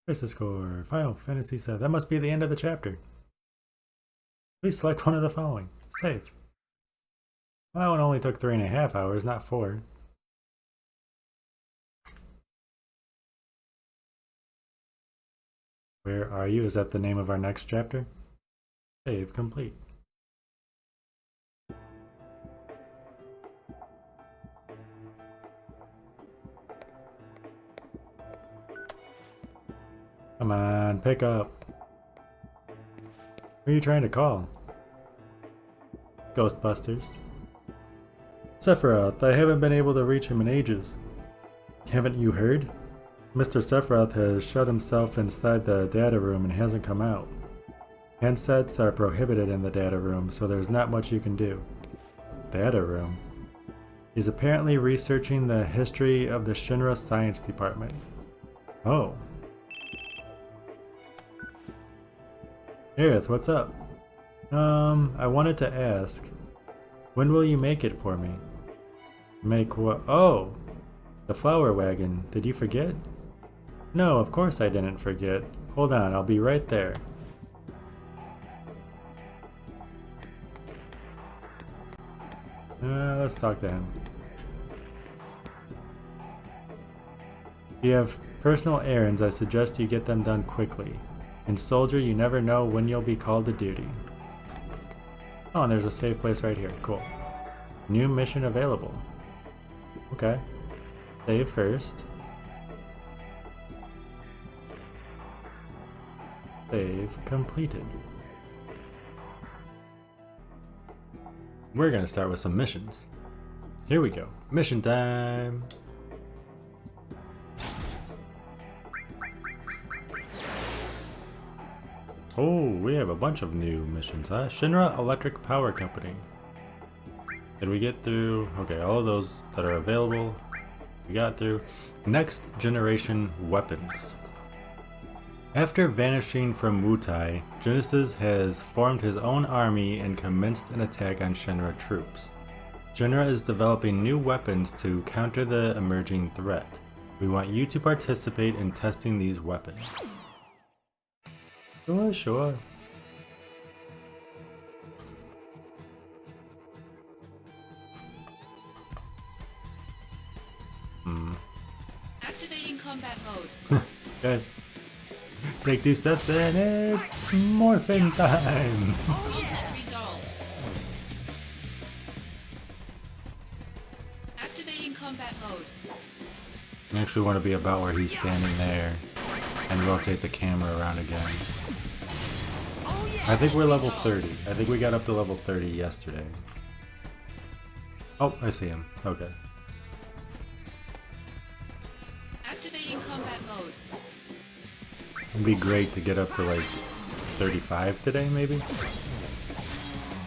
Crisis Core, Final Fantasy VII. That must be the end of the chapter. Please select one of the following. Save. Well, that one only took 3.5 hours, not 4. Where are you? Is that the name of our next chapter? Save complete. Come on, pick up. Who are you trying to call? Ghostbusters. Sephiroth, I haven't been able to reach him in ages. Haven't you heard? Mr. Sephiroth has shut himself inside the data room and hasn't come out. Handsets are prohibited in the data room, so there's not much you can do. Data room? He's apparently researching the history of the Shinra Science Department. Oh. Aerith, what's up? I wanted to ask, when will you make it for me? Make what? Oh! The flower wagon. Did you forget? No, of course I didn't forget. Hold on, I'll be right there. Let's talk to him. If you have personal errands, I suggest you get them done quickly. In Soldier, you never know when you'll be called to duty. Oh, and there's a safe place right here. Cool. New mission available. Okay. Save first. Save completed. We're gonna start with some missions. Here we go. Mission time! Oh, we have a bunch of new missions, huh? Shinra Electric Power Company. Did we get through? Okay, all of those that are available, we got through. Next generation weapons. After vanishing from Wutai, Genesis has formed his own army and commenced an attack on Shinra troops. Shinra is developing new weapons to counter the emerging threat. We want you to participate in testing these weapons. Sure. Activating combat mode. Okay. Take 2 steps and it's morphin time! Conflict resolved. Activating combat mode. I actually want to be about where he's standing there and rotate the camera around again. I think we're level 30. I think we got up to level 30 yesterday. Oh, I see him. Okay. Activating combat mode. It'd be great to get up to like 35 today, maybe?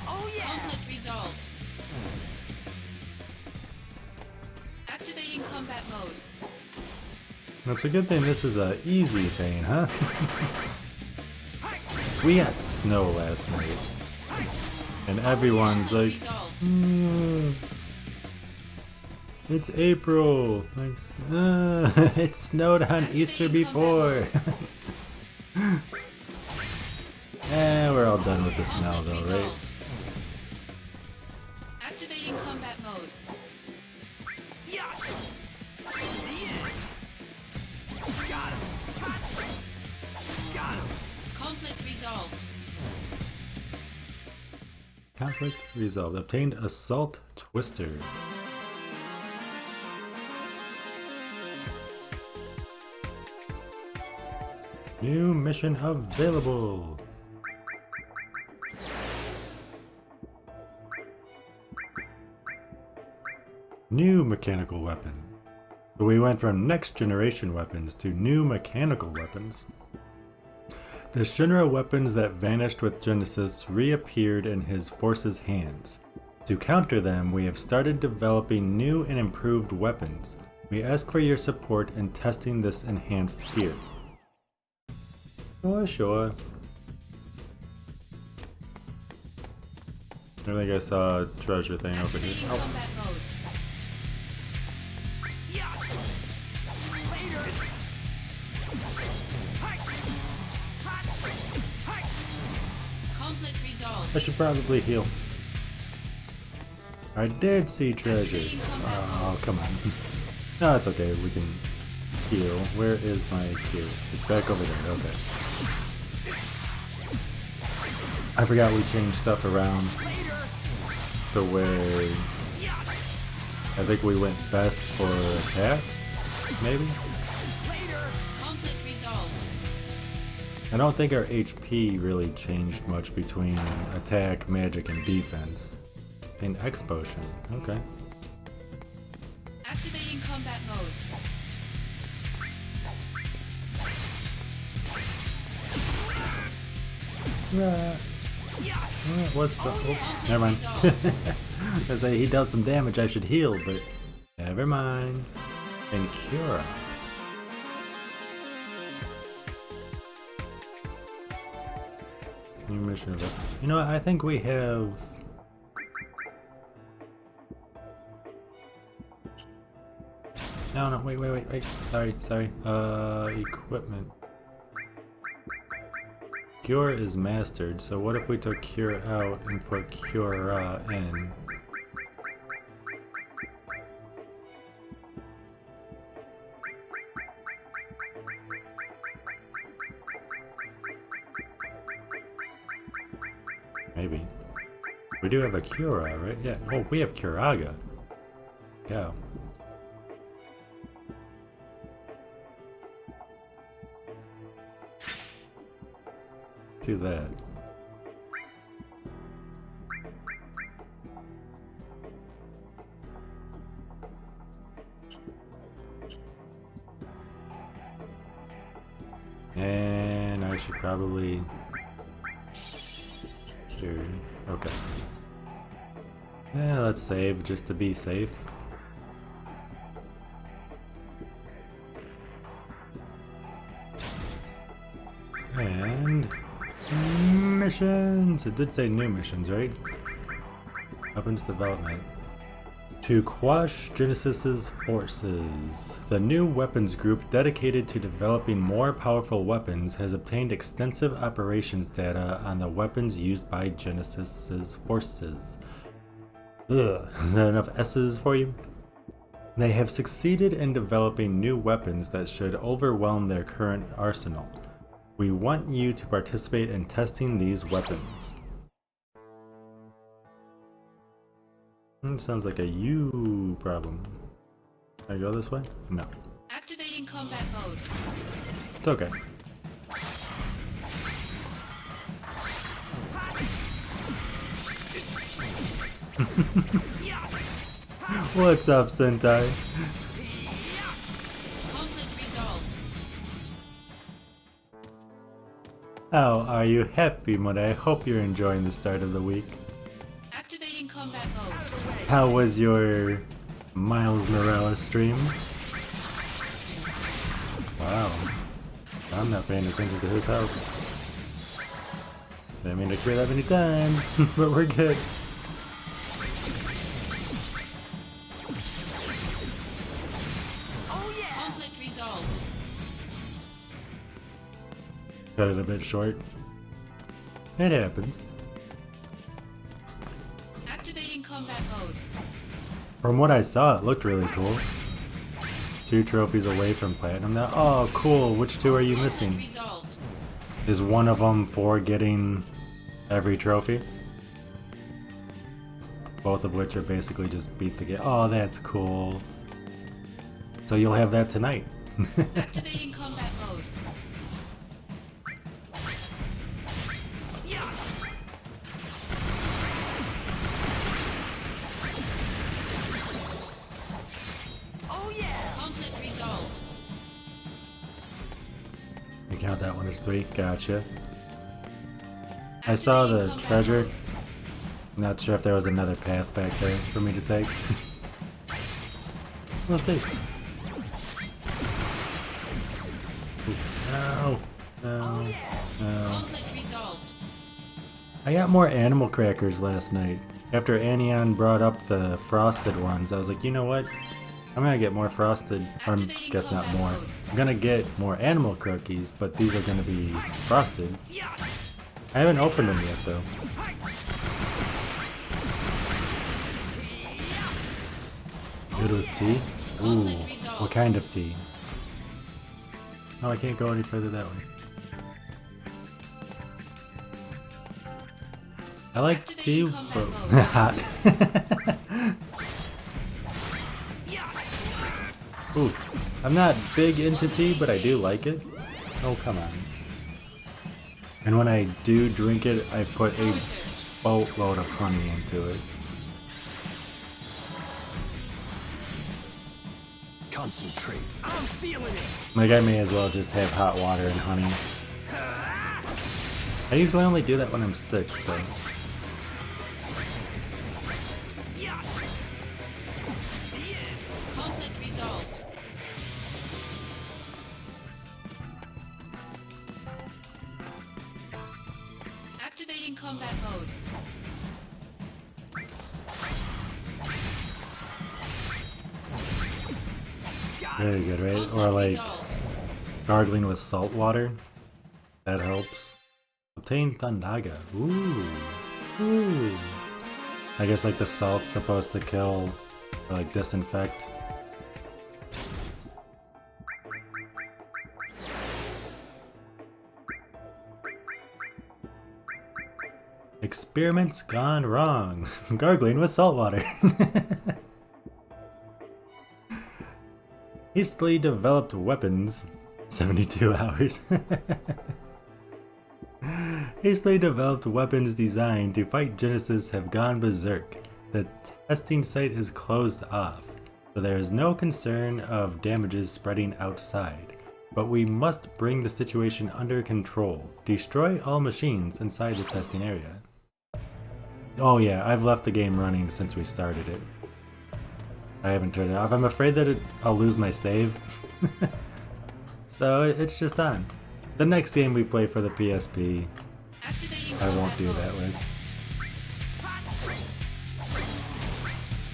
Conflict resolved. Activating combat mode. It's a good thing this is a easy thing, huh? We had snow last night. And everyone's like, it's April. Like, it snowed on Easter before. We're all done with the snow though, right? Activating combat mode. Conflict resolved. Conflict resolved. Obtained Assault Twister. New mission available. New mechanical weapon. So we went from next generation weapons to new mechanical weapons. The Shinra weapons that vanished with Genesis reappeared in his force's hands. To counter them, we have started developing new and improved weapons. We ask for your support in testing this enhanced gear. Sure. I think I saw a treasure thing over here. Activating combat mode. Conflict resolved. I should probably heal. I did see treasure. Activating combat Oh, mode. come on. No, it's okay. We can heal. Where is my Q? It's back over there. Okay. I forgot we changed stuff around the way. I think we went best for attack, maybe? Conflict resolved. I don't think our HP really changed much between attack, magic, and defense. And X potion. Okay. Activating combat mode. What's up? Oh, never mind. I say he does some damage, I should heal, but never mind. And cure. New mission of it. You know what? I think we have. No, wait. Sorry. Equipment. Cure is mastered, so what if we took Cure out and put Cure in? Maybe. We do have a Cura, right? Yeah. Oh, we have Curaga. Go. Do that. And I should probably cure. Okay. Yeah, let's save just to be safe. And missions! It did say new missions, right? Weapons development. To quash Genesis's forces. The new weapons group dedicated to developing more powerful weapons has obtained extensive operations data on the weapons used by Genesis's forces. Ugh, is that enough S's for you? They have succeeded in developing new weapons that should overwhelm their current arsenal. We want you to participate in testing these weapons. Sounds like a you problem. Can I go this way? No. Activating combat mode. It's okay. What's up, Sentai? Conflict resolved. How are you happy, Mode? I hope you're enjoying the start of the week. Activating combat mode. How was your Miles Morales stream? Wow. I'm not paying attention to his house. Didn't mean to clear that many times, but we're good. Conflict resolved. Cut it a bit short. It happens. Activating combat mode. From what I saw, it looked really cool. 2 trophies away from platinum now. Oh, cool. Which 2 are you Conflict missing? resolved. Is one of them for getting every trophy? Both of which are basically just beat the game. Oh, that's cool. So you'll have that tonight. Activating combat mode. Conflict resolved. You count that one as 3. Gotcha. I saw the Activating combat treasure. mode. Not sure if there was another path back there for me to take. We'll see. No. No. No. Conflict resolved. I got more animal crackers last night. After Anion brought up the frosted ones, I was like, you know what? I'm gonna get more frosted, or Activating guess not combat more. mode. I'm gonna get more animal cookies, but these are gonna be frosted. I haven't opened them yet though. Good with tea? Ooh, what kind of tea? Oh, I can't go any further that way. I like tea, but hot. Ooh, I'm not big into tea, but I do like it. Oh, come on. And when I do drink it, I put a boatload of honey into it. Concentrate. I'm feeling it. Like, I may as well just have hot water and honey. I usually only do that when I'm sick, so. Conflict resolved. Activating combat mode. Very good, right? Or Conflict like resolved. gargling with salt water. That helps. Obtain Thundaga. Ooh. Ooh. I guess like the salt's supposed to kill or like disinfect. Experiments gone wrong. Gargling with salt water. Hastily developed weapons. 72 hours. Hastily developed weapons designed to fight Genesis have gone berserk. The testing site is closed off, so there is no concern of damages spreading outside. But we must bring the situation under control. Destroy all machines inside the testing area. Oh yeah, I've left the game running since we started it. I haven't turned it off. I'm afraid that I'll lose my save. So it's just on. The next game we play for the PSP, I won't do that with.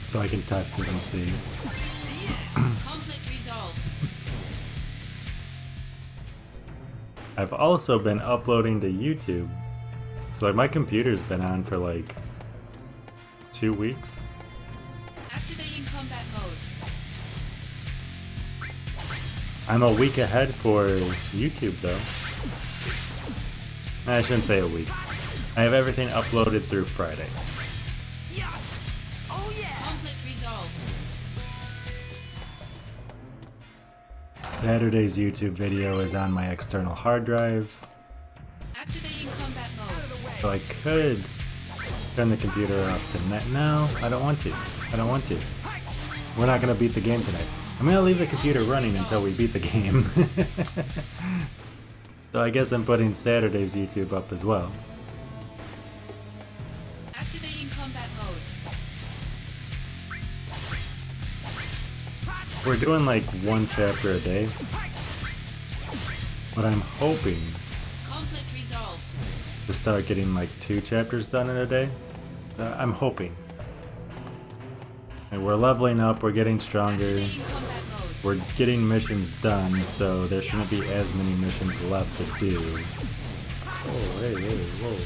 So I can test it and see. Conflict resolved. I've also been uploading to YouTube. So like my computer's been on for like 2 weeks. Activating combat mode. I'm a week ahead for YouTube though. I shouldn't say a week. I have everything uploaded through Friday. Oh yeah. Conflict resolved. Saturday's YouTube video is on my external hard drive. Activating combat mode. So I could turn the computer off to net now. I don't want to. I don't want to. We're not gonna beat the game tonight. I'm gonna leave the computer running until we beat the game. So I guess I'm putting Saturday's YouTube up as well. Activating combat mode. We're doing like 1 chapter a day. But I'm hoping Conflict resolved. to start getting like 2 chapters done in a day. I'm hoping. And we're leveling up, we're getting stronger, Activating combat mode. we're getting missions done, so there shouldn't be as many missions left to do. Oh, hey, hey, whoa.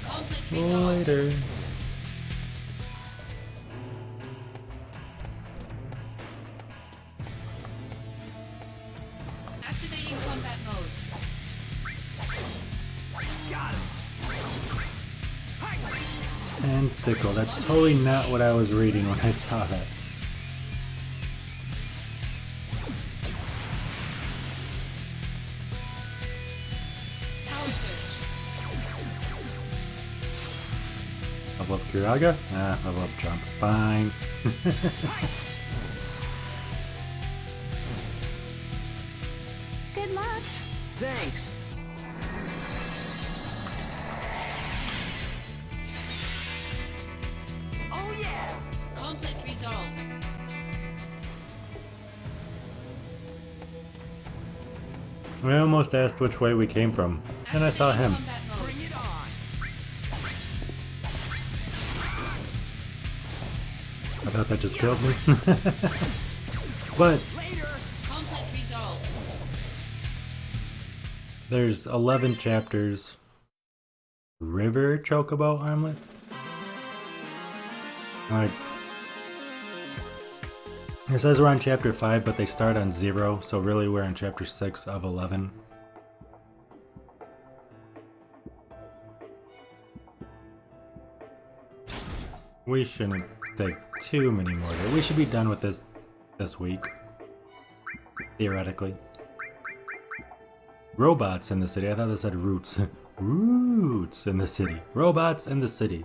Conflict resolved. Later. Activating combat mode. Tentacle, that's totally not what I was reading when I saw that. Power surge. Level up Kiraga? Ah, level up Jump. Fine. Good luck. Thanks. Oh yeah. Conflict resolved. I almost asked which way we came from, and I saw him. Activating combat mode. Bring it on. I thought that just killed me. But Later. Conflict resolved. There's 11 chapters. River Chocobo Armlet? Like, it says we're on chapter 5, but they start on 0, so really we're on chapter 6 of 11. We shouldn't take too many more. We should be done with this week. Theoretically. Robots in the city. I thought that said roots. Roots in the city. Robots in the city.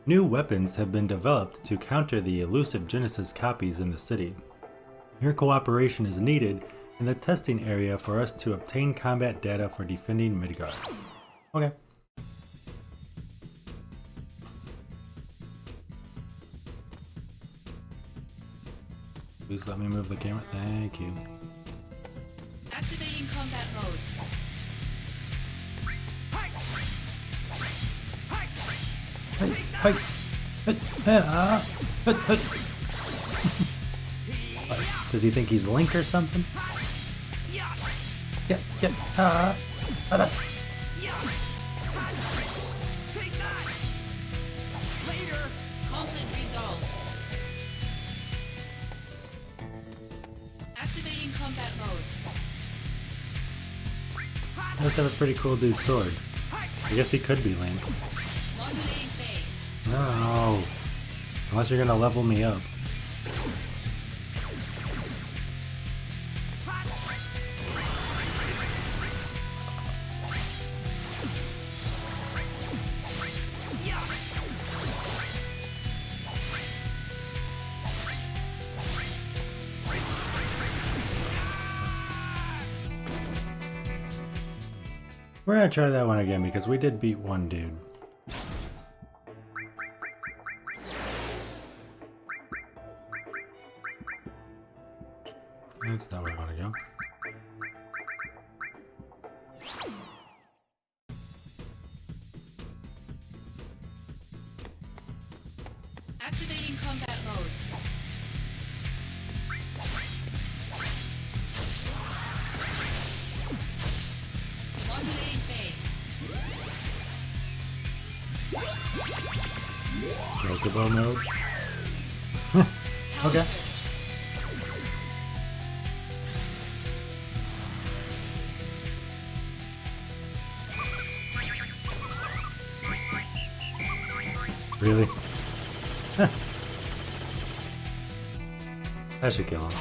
New weapons have been developed to counter the elusive Genesis copies in the city. Your cooperation is needed in the testing area for us to obtain combat data for defending Midgard. Okay. Please let me move the camera. Thank you. Activating combat mode. Hey, hey, hey. Does he think he's Link or something? Get, Conflict resolved. Activating combat mode. He does have a pretty cool dude sword. I guess he could be Link. Modulating phase. No. Unless you're gonna level me up. We're gonna try that one again because we did beat one dude. That's not where I want to go. Activating combat mode. Modulating phase. Chocobo mode. Okay. Really? I should kill him.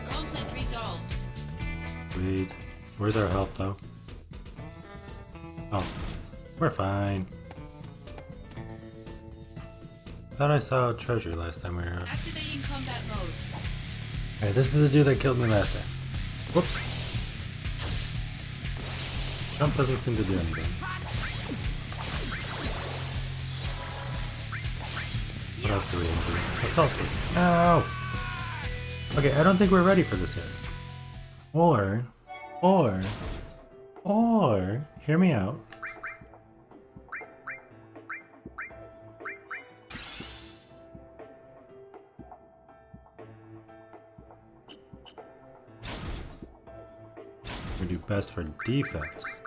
Conflict resolved. Sweet. Where's our health though? Oh, we're fine. Thought I saw a treasure last time we were here. Activating combat mode. Alright, this is the dude that killed me last time. Whoops. Jump doesn't seem to do anything. What else do we have to do? Assault this. Ow! Okay, I don't think we're ready for this yet. Or, hear me out. We do best for defense.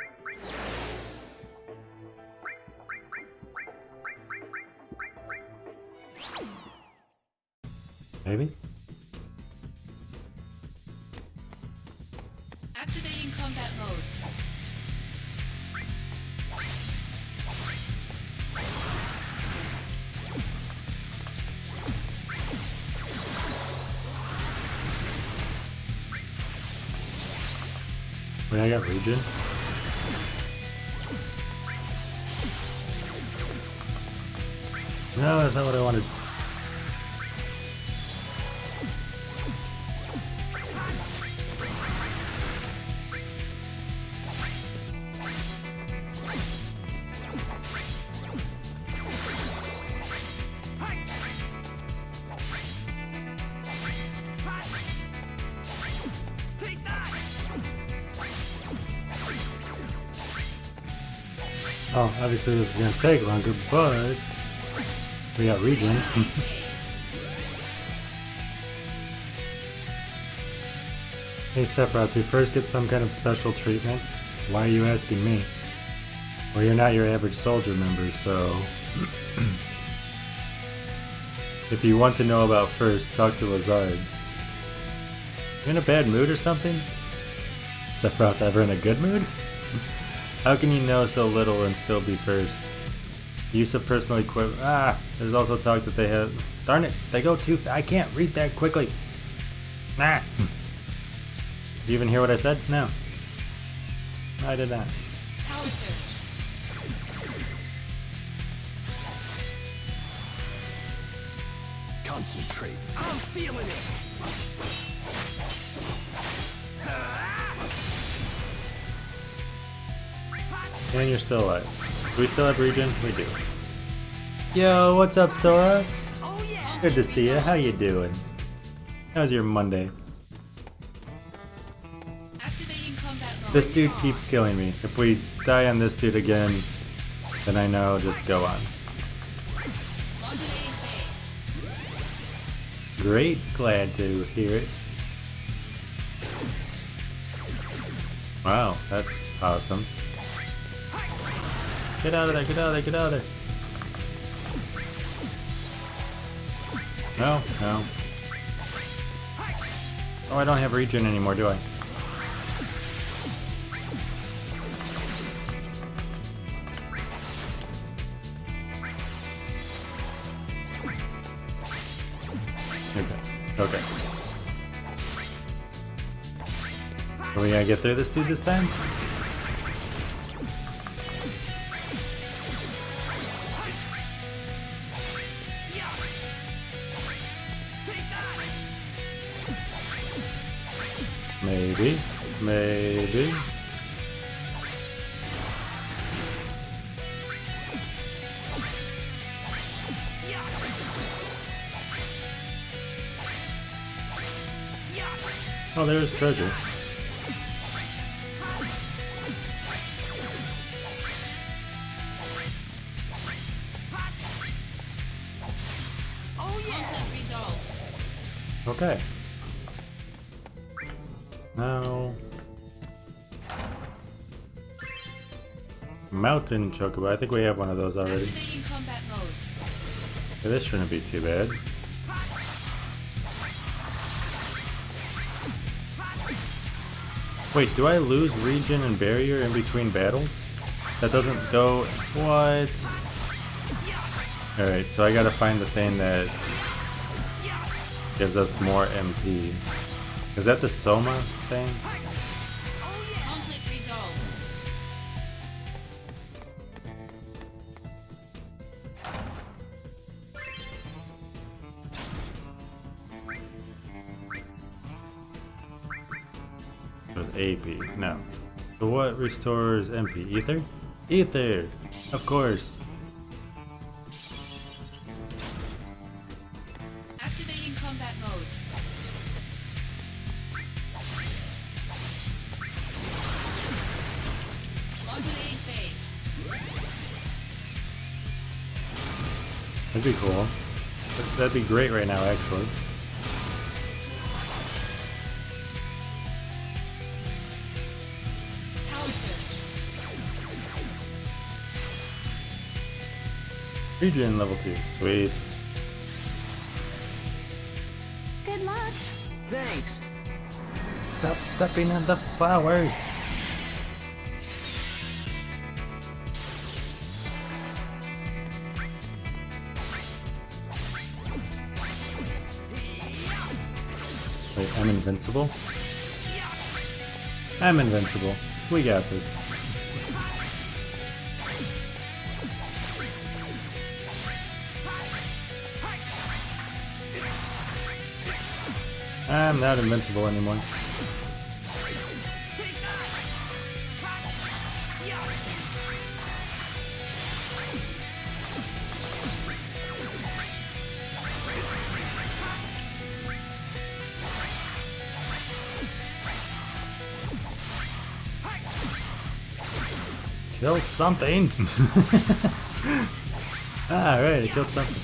Maybe? Activating combat mode. Wait, I got regen? No, that's not what I wanted. Oh, obviously this is gonna take longer, but we got regen. Hey Sephiroth, to first get some kind of special treatment. Why are you asking me? Well, you're not your average soldier member, so... If you want to know about first, talk to Lazard. You in a bad mood or something? Is Sephiroth ever in a good mood? How can you know so little and still be first? Use of personal equipment. There's also talk that they have... Darn it, they go too... I can't read that quickly. Did you even hear what I said? No. I did not. Power surge. Concentrate. I'm feeling it. And you're still alive. Do we still have regen? We do. Yo, what's up, Sora? Oh yeah. Good to see you. How you doing? How's your Monday? Activating combat mode. This dude keeps killing me. If we die on this dude again, then I know just go on. Modulating phase. Great, glad to hear it. Wow, that's awesome. Get out of there, get out of there, get out of there. No, no. Oh, I don't have regen anymore, do I? Okay. Are we gonna get through this dude this time? Maybe. Maybe. Oh, there's treasure. Conflict resolved. Okay. Now... Mountain Chocobo. I think we have one of those already. Activating combat mode. Okay, this shouldn't be too bad. Wait, do I lose regen and barrier in between battles? That doesn't go... What? Alright, so I gotta find the thing that gives us more MP. Is that the Soma thing? Conflict resolved. It was AP. No. So what restores MP? Ether? Ether! Of course. Activating combat mode. Modulating phase. That'd be cool. That'd be great right now, actually. Power surge. Regen level 2. Sweet. Good luck. Thanks. Stop stepping on the flowers! Wait, I'm invincible? I'm invincible. We got this. I'm not invincible anymore. Kill something! Alright, I killed something.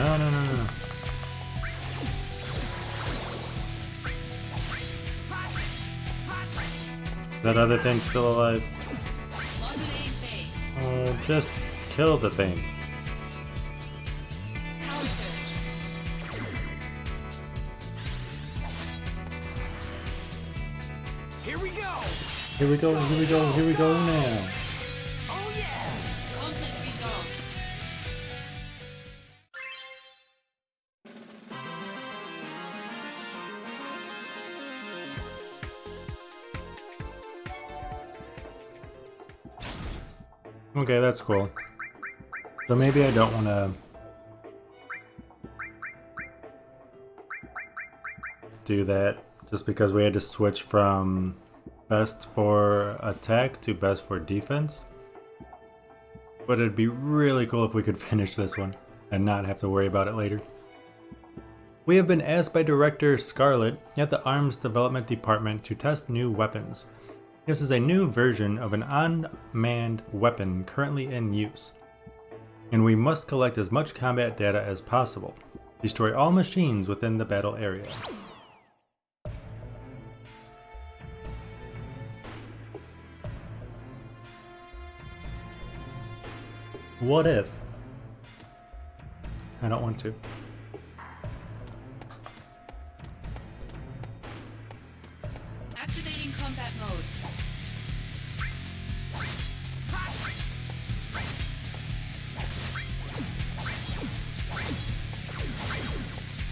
No, no, no, no, no. That other thing's still alive. Modulating phase. Oh, just kill the thing. Power surge. Here we go. Here we go, here we go, here we go now. Oh yeah. Conflict resolved. Okay, that's cool. So maybe I don't want to do that just because we had to switch from best for attack to best for defense. But it'd be really cool if we could finish this one and not have to worry about it later. We have been asked by Director Scarlet at the Arms Development Department to test new weapons. This is a new version of an unmanned weapon currently in use, and we must collect as much combat data as possible. Destroy all machines within the battle area. What if? I don't want to. Activating combat mode.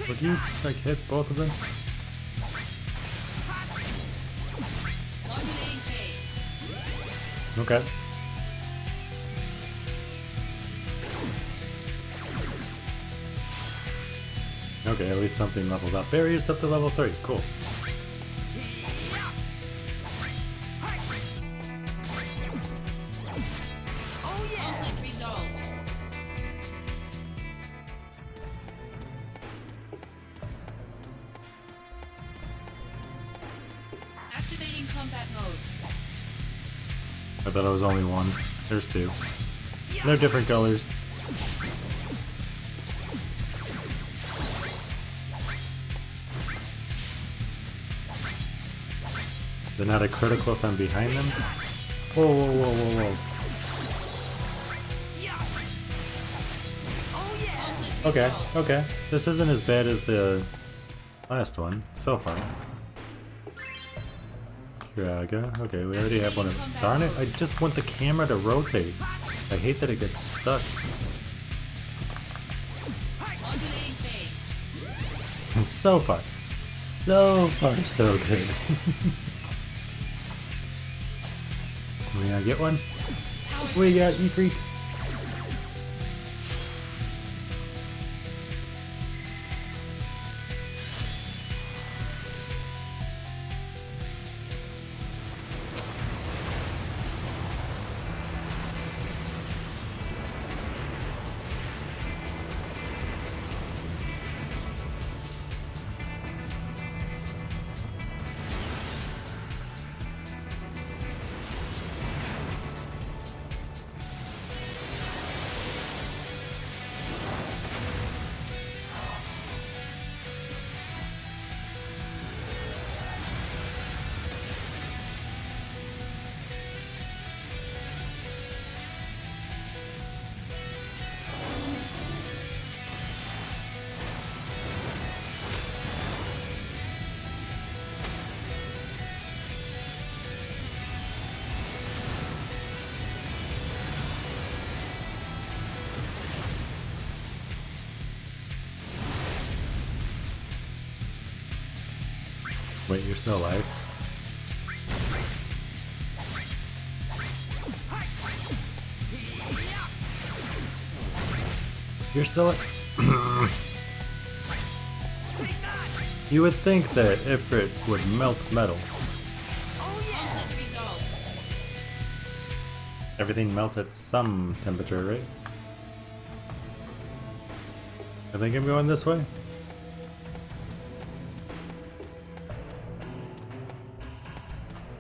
Would you like hit both of them? Modulating phase. Okay. Okay, at least something leveled up. Barriers up to level 3. Cool. Oh yeah. Conflict resolved. Activating combat mode. I thought it was only one. There's two. They're different colors. They're not a critical if I'm behind them. Whoa, whoa, whoa, whoa, whoa. Yeah. Oh yeah. Conflict Okay, resolved. okay. This isn't as bad as the last one so far. Kiraga. Okay, we already have one of them. Darn it, I just want the camera to rotate. I hate that it gets stuck. Modulating phase. So far, so good. We gonna get one? Power We got E3. Wait, you're still alive? You're still You would think that Ifrit would melt metal. conflict resolved. Everything melts at some temperature, right? I think I'm going this way.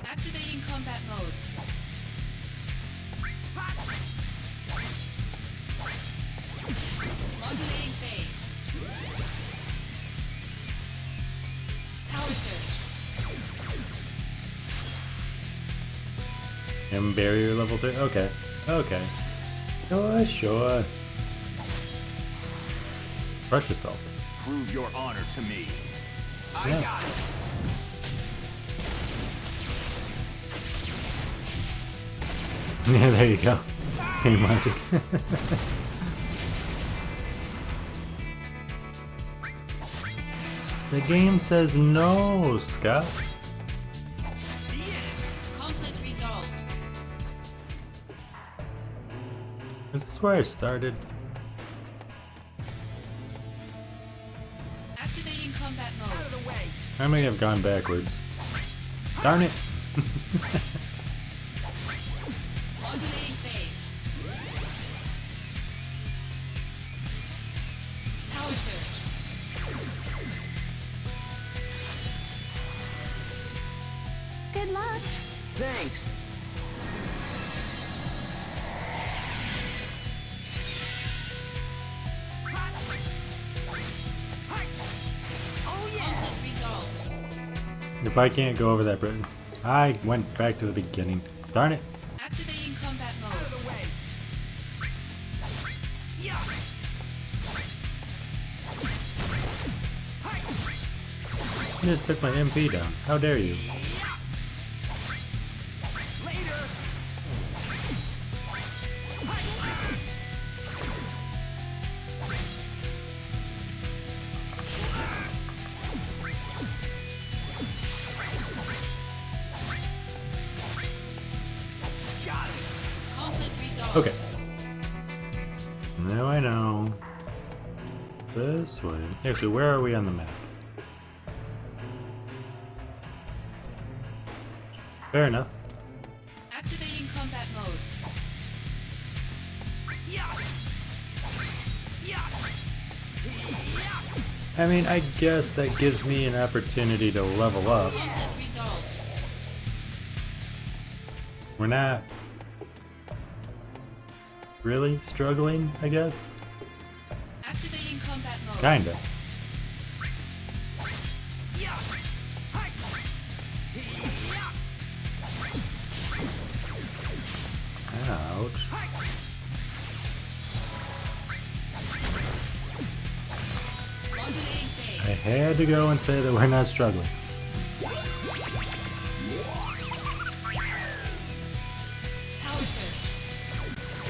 Activating combat mode. Modulating phase. And barrier level 3? Okay. Okay. Sure, sure. Brush yourself. Prove your honor to me. I Yeah. got it. Yeah, there you go. Game magic. The game says no, Scott. Conflict resolved. Is this where I started? Activating combat Out mode. of the way. I may have gone backwards. Darn it! Modulating phase. Power surge. Good luck. Thanks. Oh yeah. Conflict resolved. If I can't go over that, Britain, I went back to the beginning. Darn it! Activating combat Out of mode. the way. Yeah. You just took my MP down. How dare you? Later. Got it. Conflict resolved. Okay. Now I know. This way. Actually, where are we on the map? Fair enough. Activating combat mode. Yeah. Yeah. Yeah. I mean, I guess that gives me an opportunity to level up. Conflict resolved. We're not really struggling, I guess? Activating combat mode. Kinda. Yeah. Hi. Yeah. Ouch. Hi. Modulating phase. I had to go and say that we're not struggling. Power surge.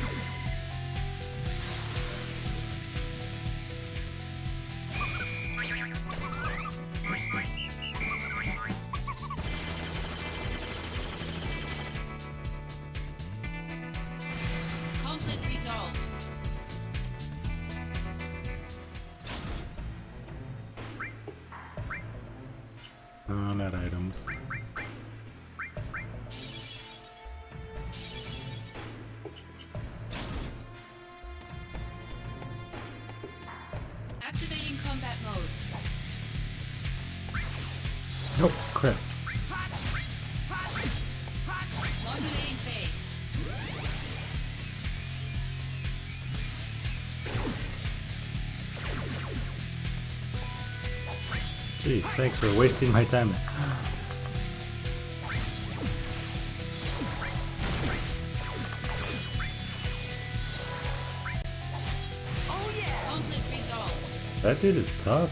Conflict resolved. Oh, not items. Activating combat mode. Oh, crap. Modulating phase. Gee, thanks for wasting my time. Oh yeah. Conflict resolved. That dude is tough.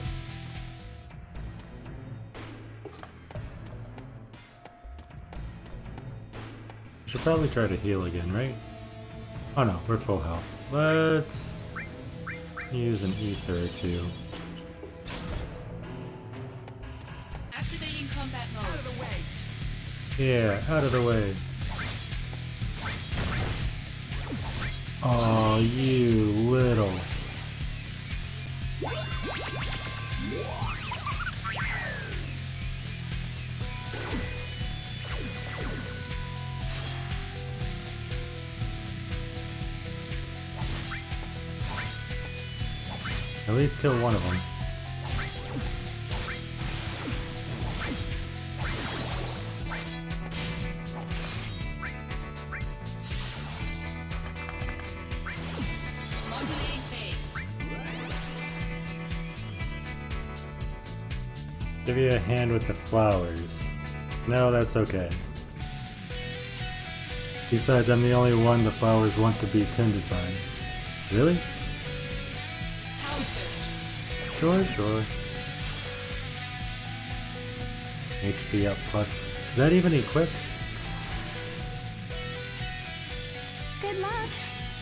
Should probably try to heal again, right? Oh no, we're full health. Let's use an ether or two. Activating combat Out mode. of the way. Yeah, out of the way. Oh, you little. At least kill one of them. Modulating phase. Give you a hand with the flowers. No, that's okay. Besides, I'm the only one the flowers want to be tended by. Really? Hauser. Sure, sure. HP up plus. Is that even equipped? Good luck.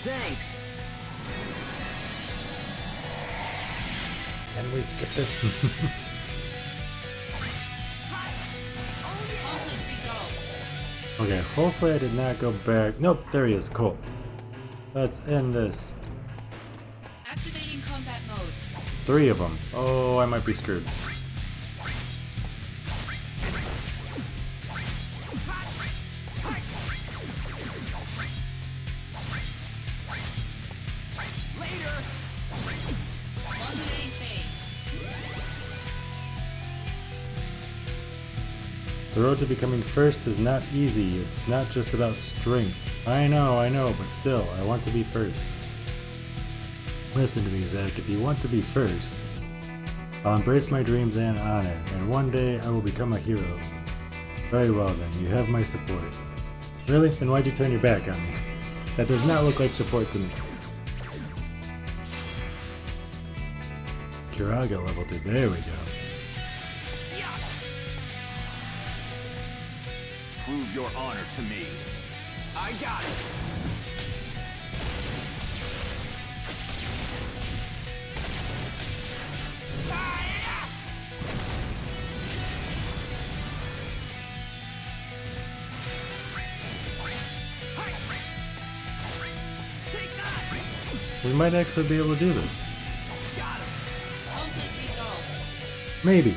Thanks. Can we skip this? Conflict resolved. Okay, hopefully I did not go back. Nope, there he is. Cool. Let's end this. Activating combat mode. 3 of them. Oh, I might be screwed. Later. Modulating phase. The road to becoming first is not easy. It's not just about strength. I know, but still, I want to be first. Listen to me, Zach. If you want to be first, I'll embrace my dreams and honor, and one day I will become a hero. Very well then, you have my support. Really? Then why'd you turn your back on me? That does not look like support to me. Kiraga level 2, there we go. Prove your honor to me. I got it. Take that. We might actually be able to do this. Got him. Conflict resolved. Maybe.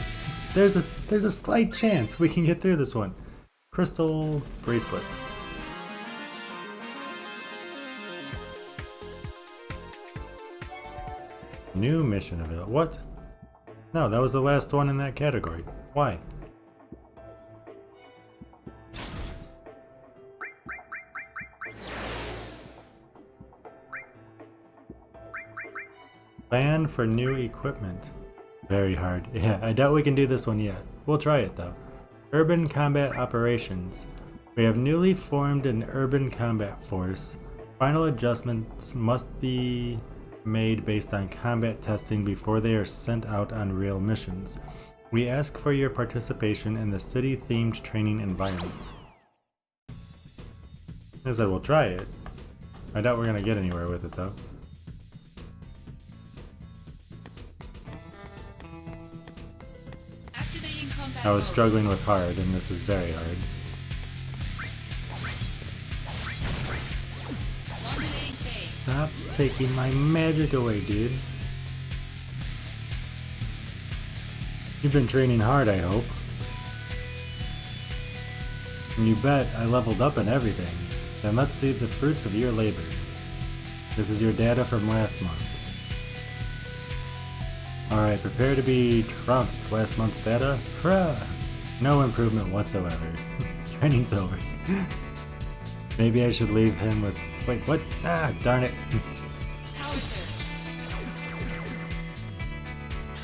There's a slight chance we can get through this one. Crystal bracelet. New mission available. What? No, that was the last one in that category. Why? Plan for new equipment. Very hard. Yeah, I doubt we can do this one yet. We'll try it though. Urban Combat Operations. We have newly formed an urban combat force. Final adjustments must be made based on combat testing before they are sent out on real missions. We ask for your participation in the city-themed training environment. As I said, we'll try it. I doubt we're gonna get anywhere with it though. Activating combat I was mode. struggling with hard, and this is very hard. Modulating phase. Stop taking my magic away, dude. You've been training hard, I hope. And you bet I leveled up and everything. Then let's see the fruits of your labor. This is your data from last month. Alright, prepare to be trounced last month's data. Hurrah! No improvement whatsoever. Training's over. Maybe I should leave him with... Wait, what? Ah, darn it. Hauser.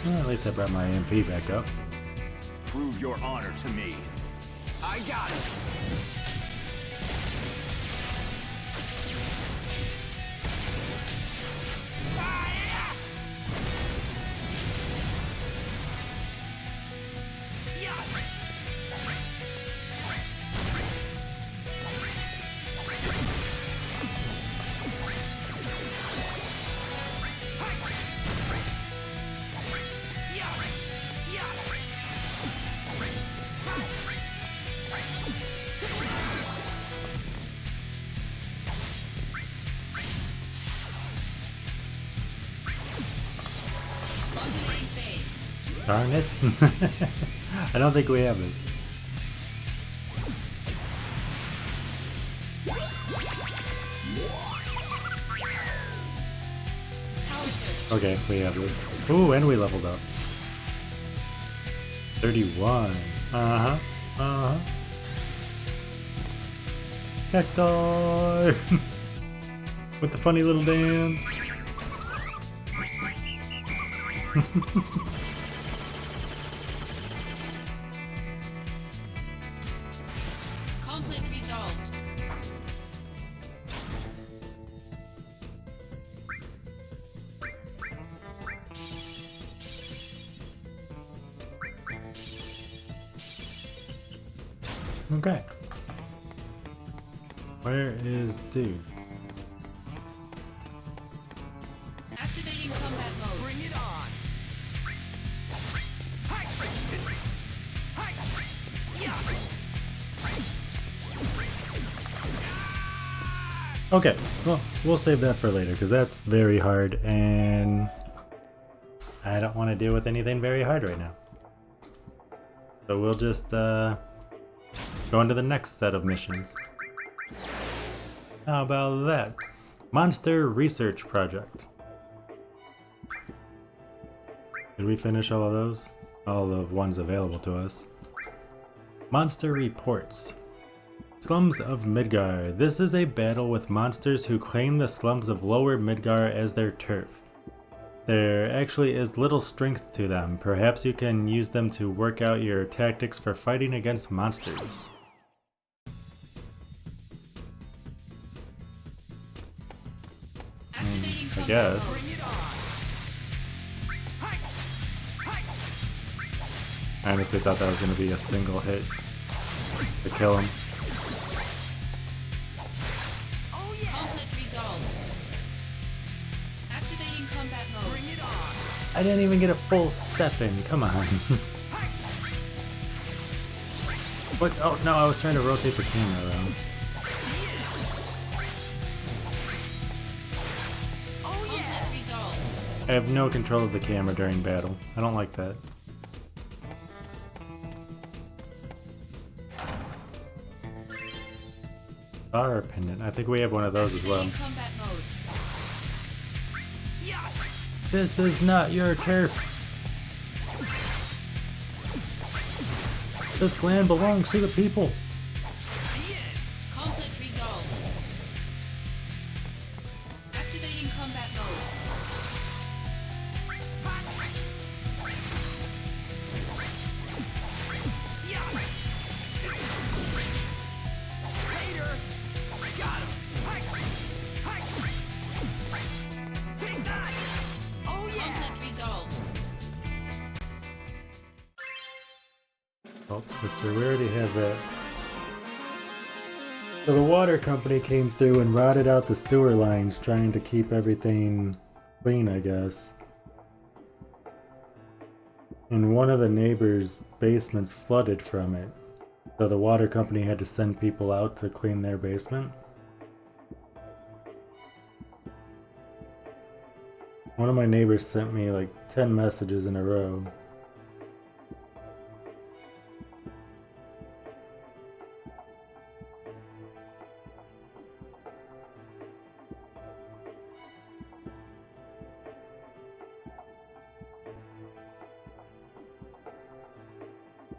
Well, at least I brought my MP back up. Prove your honor to me. I got it. Modulating phase. Darn it. I don't think we have this. Hauser. Okay, we have this. Ooh, and we leveled up. 31. Uh-huh. Uh-huh. Hector! With the funny little dance. Conflict resolved. Okay. Where is dude? Activating combat mode. Bring it on. Okay, well, we'll save that for later because that's very hard and I don't want to deal with anything very hard right now. So we'll just go into the next set of missions. How about that? Monster Research Project. Did we finish all of those? All the ones available to us. Monster Reports. Slums of Midgar. This is a battle with monsters who claim the slums of Lower Midgar as their turf. There actually is little strength to them. Perhaps you can use them to work out your tactics for fighting against monsters. Activating I combat guess. mode. Bring it on. I honestly thought that was going to be a single hit to kill him. Oh yeah. Conflict resolved. Activating combat mode. Bring it on. I didn't even get a full step in, come on. What? Oh no, I was trying to rotate the camera around. Oh yeah. Conflict resolved. I have no control of the camera during battle. I don't like that. Star pendant. I think we have one of those as well. Activating combat mode. Yes. This is not your turf. This land belongs to the people. Conflict resolved. Activating combat mode. Hater. Got him. Take that. Oh yeah. Conflict resolved. Oh, Twister, we already have that. So the water company came through and rotted out the sewer lines trying to keep everything clean, I guess. And one of the neighbors' basements flooded from it. So the water company had to send people out to clean their basement. One of my neighbors sent me like 10 messages in a row.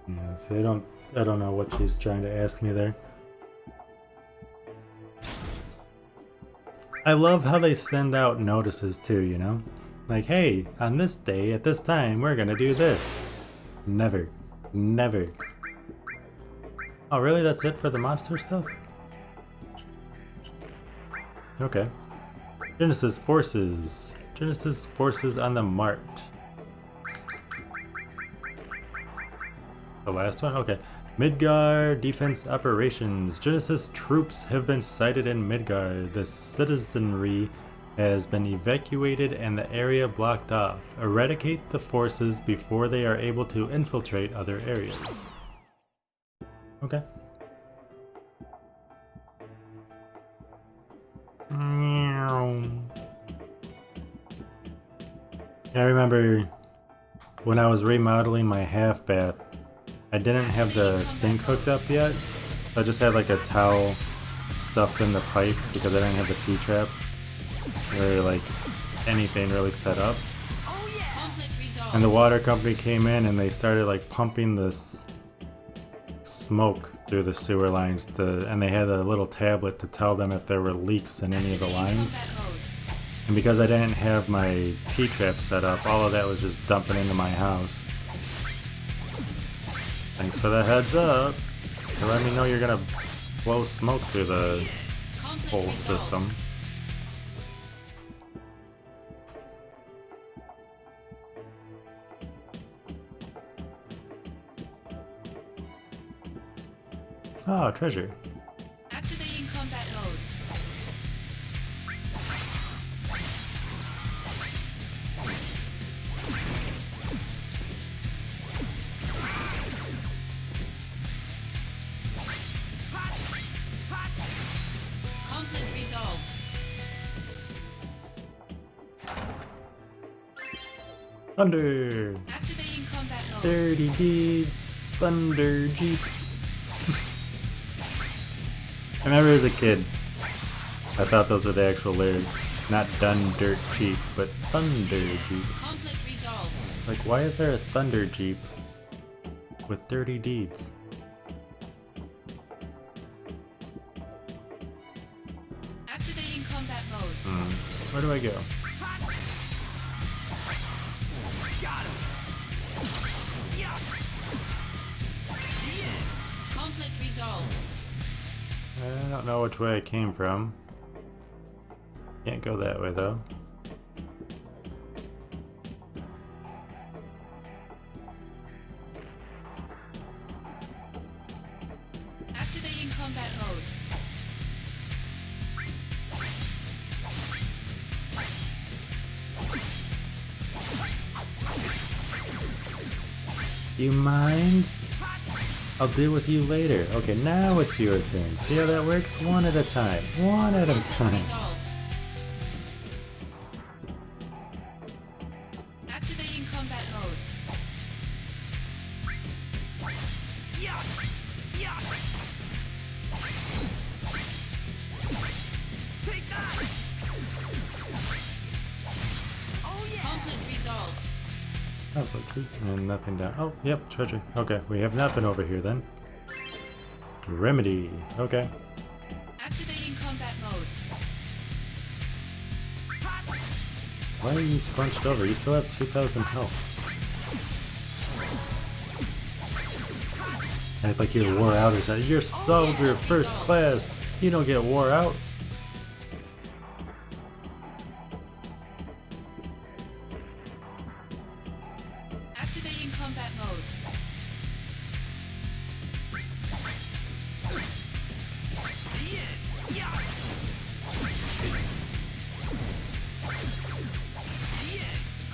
Yeah, see, I don't know what she's trying to ask me there. I love how they send out notices too, you know? Like, hey, on this day at this time, we're gonna do this. Never. Never. Oh, really? That's it for the monster stuff? Okay. Genesis Forces. Genesis Forces on the march. The last one? Okay. Midgar Defense Operations. Genesis troops have been sighted in Midgar. The citizenry has been evacuated and the area blocked off. Eradicate the forces before they are able to infiltrate other areas. Okay. I remember when I was remodeling my half bath, I didn't have the sink hooked up yet. I just had like a towel stuffed in the pipe because I didn't have the P-trap or like anything really set up. Oh yeah. Conflict resolved. And the water company came in and they started like pumping this smoke through the sewer lines and they had a little tablet to tell them if there were leaks in any of the Activating lines. combat mode. And because I didn't have my P-trap set up, all of that was just dumping into my house. Thanks for the heads up. To let me know you're gonna blow smoke through the Conflict whole resolved. system. Oh, treasure. Activating combat mode. Conflict resolved. Thunder! Activating combat mode. Dirty deeds! Thunder Jeep! I remember as a kid, I thought those were the actual lyrics. Not done dirt cheap, but Thunder Jeep. Conflict resolved. Like, why is there a Thunder Jeep with dirty deeds? Activating combat mode. Where do I go? Conflict resolved. I don't know which way I came from. Can't go that way though. Activating combat mode. You mind? I'll deal with you later. Okay, now it's your turn. See how that works? One at a time. One at a time. Resolved. Activating combat mode. Conflict resolved. And nothing down. Oh, yep, treasure. Okay, we have not been over here then. Remedy. Okay. Activating combat mode. Why are you slunched over? You still have 2,000 health. Act like you're wore out or something. You're soldier first class. You don't get wore out. Activating combat mode.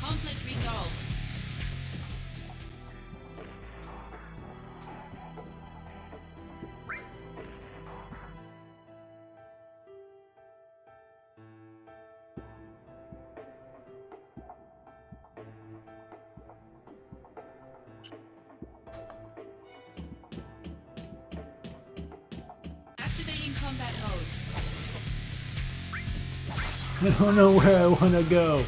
Conflict resolved. Activating combat mode. I don't know where I want to go.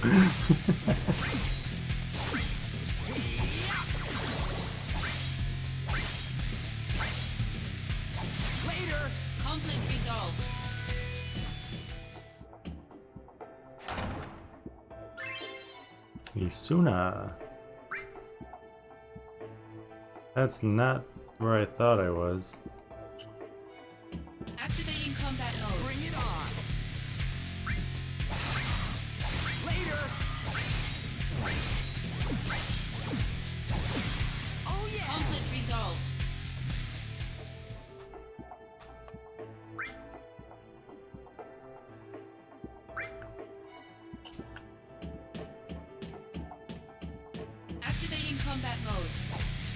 Conflict resolved. Isuna. That's not where I thought I was. Activating combat mode. Bring it on. Later. Oh yeah. Conflict resolved. Activating combat mode.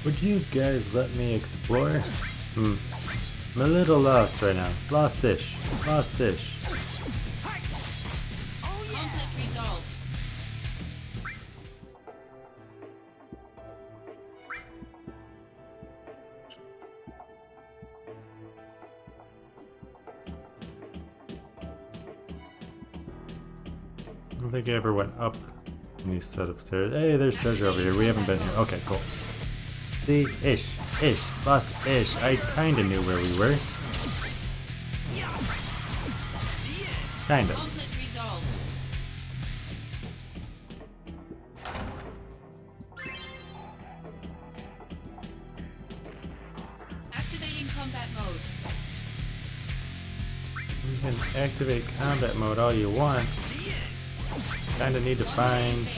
Would you guys let me explore? I'm a little lost right now. Lost-ish. Lost-ish. Oh yeah. Conflict resolved. I don't think I ever went up in these set of stairs. Hey, there's treasure over here. We haven't been here. Okay, cool. See? Ish. Lost-ish. I kinda knew where we were. Kinda. Conflict resolved. Activating combat mode. You can activate combat mode all you want. Kinda need to find...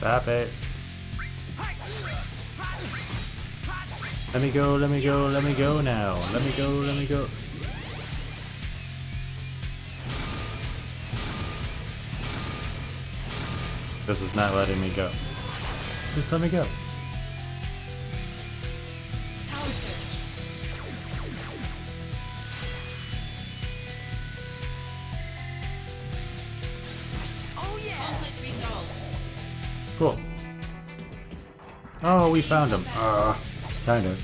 Stop it. Let me go, let me go, let me go now. Let me go, let me go. This is not letting me go. Just let me go. Power surge. Oh yeah. Conflict resolved. Cool. Oh, we found him. Kind of.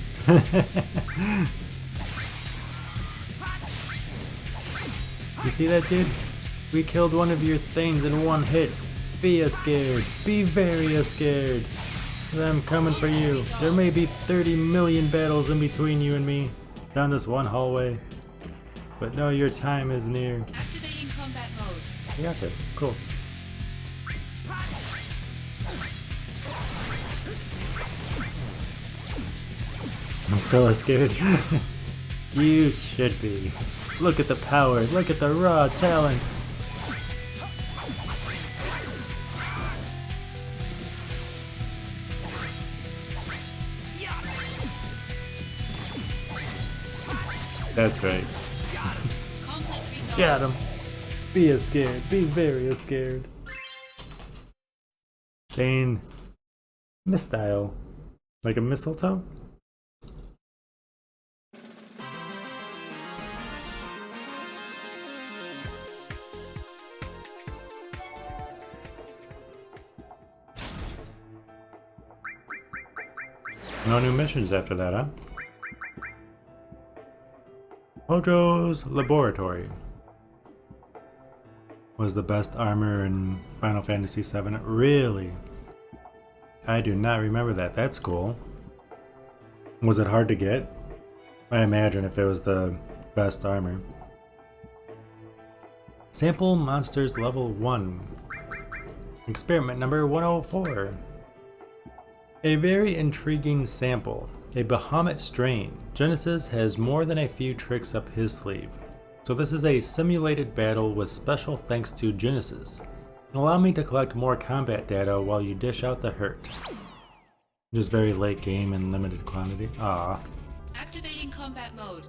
You see that, dude? We killed one of your things in one hit. Be scared. Be very scared. I'm coming for you. There may be 30 million battles in between you and me down this one hallway. But no, your time is near. Activating combat mode. You got that. Cool. I'm so scared. You should be. Look at the power. Look at the raw talent. That's right. Conflict resolved. Got him. Be scared. Be very scared. Bane. Mistile. Like a mistletoe? No new missions after that, huh? Hojo's Laboratory was the best armor in Final Fantasy VII. Really? I do not remember that. That's cool. Was it hard to get? I imagine if it was the best armor. Sample Monsters Level 1. Experiment number 104. A very intriguing sample. A Bahamut strain. Genesis has more than a few tricks up his sleeve. So this is a simulated battle with special thanks to Genesis. Allow me to collect more combat data while you dish out the hurt. Just very late game and limited quantity. Ah. Activating combat mode.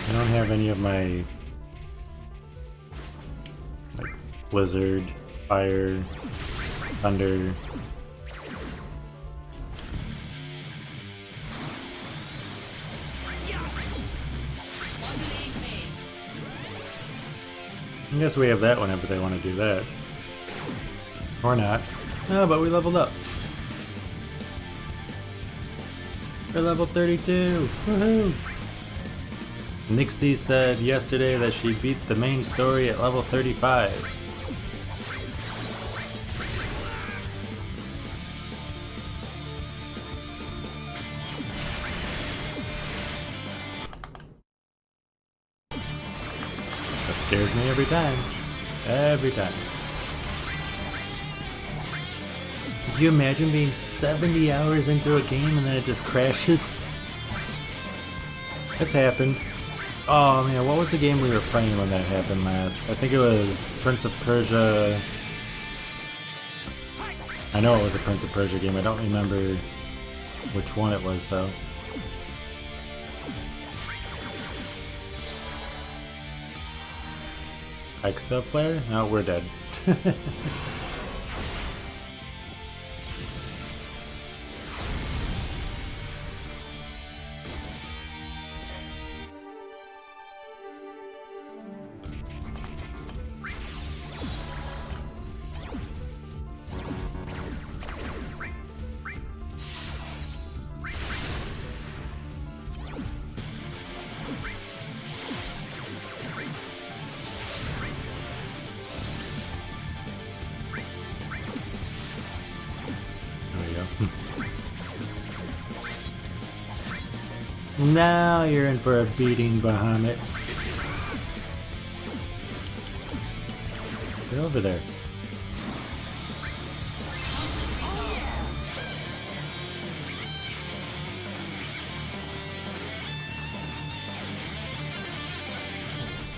I don't have any of my like blizzard, fire, thunder. Modulating phase. I guess we have that whenever they want to do that. Or not. Oh, but we leveled up. We're level 32. Woohoo! Nixie said yesterday that she beat the main story at level 35. That scares me every time. Every time. Could you imagine being 70 hours into a game and then it just crashes? That's happened. Oh man, what was the game we were playing when that happened last? I think it was Prince of Persia. I know it was a Prince of Persia game, I don't remember which one it was though. Hexa Flare? No, we're dead. Now you're in for a beating, Bahamut. Get over there.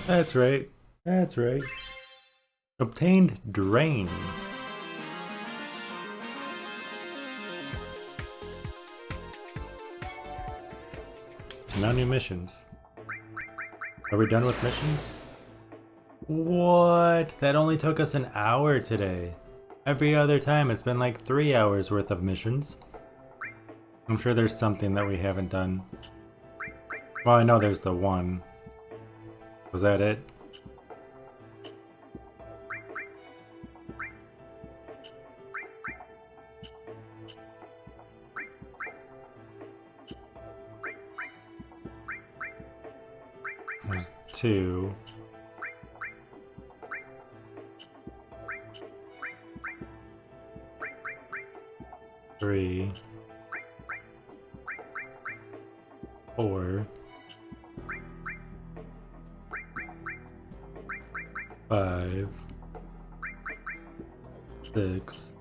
That's right. That's right. Obtained Drain. No new missions. Are we done with missions? What? That only took us an hour today. Every other time it's been like 3 hours worth of missions. I'm sure there's something that we haven't done. Well, I know there's the one. Was that it? There's 2. 3. 4. 5. 6.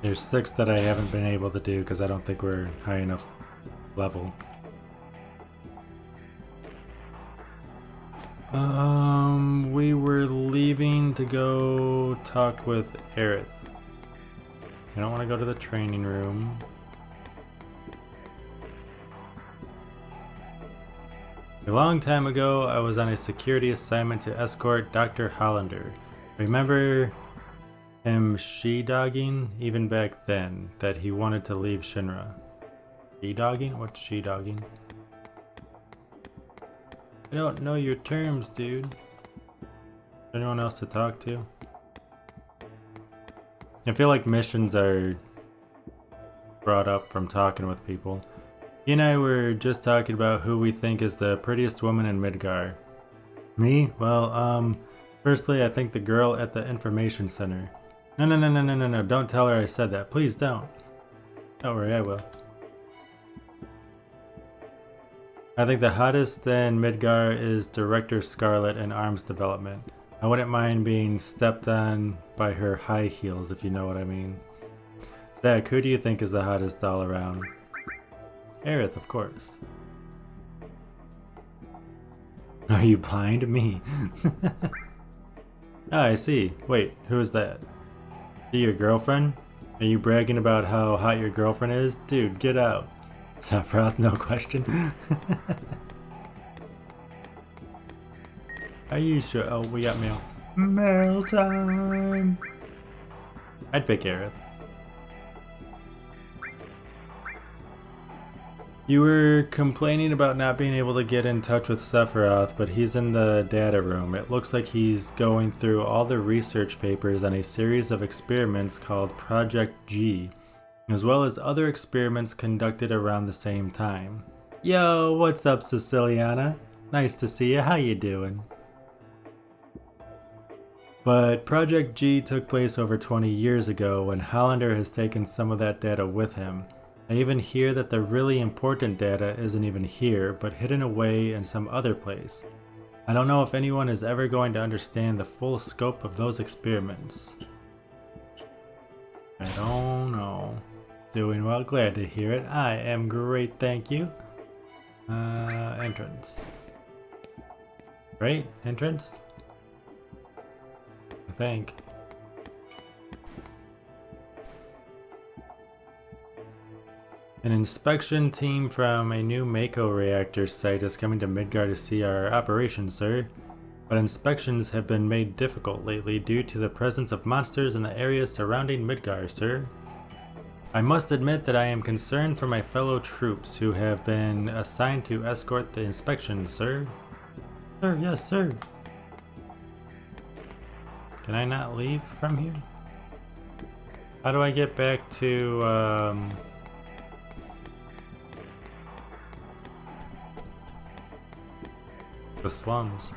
There's 6 that I haven't been able to do because I don't think we're high enough level. We were leaving to go talk with Aerith. I don't want to go to the training room. A long time ago, I was on a security assignment to escort Dr. Hollander. Remember him she-dogging even back then, that he wanted to leave Shinra. She-dogging? What's she-dogging? I don't know your terms, dude. Anyone else to talk to? I feel like missions are brought up from talking with people. He and I were just talking about who we think is the prettiest woman in Midgar. Me? Well, firstly, I think the girl at the information center. No, don't tell her I said that. Please don't. Don't worry, I will. I think the hottest in Midgar is Director Scarlet in Arms Development. I wouldn't mind being stepped on by her high heels, if you know what I mean. Zach, who do you think is the hottest all around? Aerith, of course. Are you blind? Me. Ah, I see. Wait, who is that? Is your girlfriend? Are you bragging about how hot your girlfriend is? Dude, get out. Sephiroth, no question. Are you sure? Oh, we got mail. Mail time! I'd pick Aerith. You were complaining about not being able to get in touch with Sephiroth, but he's in the data room. It looks like he's going through all the research papers on a series of experiments called Project G, as well as other experiments conducted around the same time. Yo, what's up, Siciliana? Nice to see you. How you doing? But Project G took place over 20 years ago when Hollander has taken some of that data with him. I even hear that the really important data isn't even here, but hidden away in some other place. I don't know if anyone is ever going to understand the full scope of those experiments. I don't know. Doing well, glad to hear it. I am great, thank you. Entrance. Right? Entrance? I think. An inspection team from a new Mako reactor site is coming to Midgar to see our operations, sir. But inspections have been made difficult lately due to the presence of monsters in the areas surrounding Midgar, sir. I must admit that I am concerned for my fellow troops who have been assigned to escort the inspections, sir. Sir, yes, sir. Can I not leave from here? How do I get back to, the slums?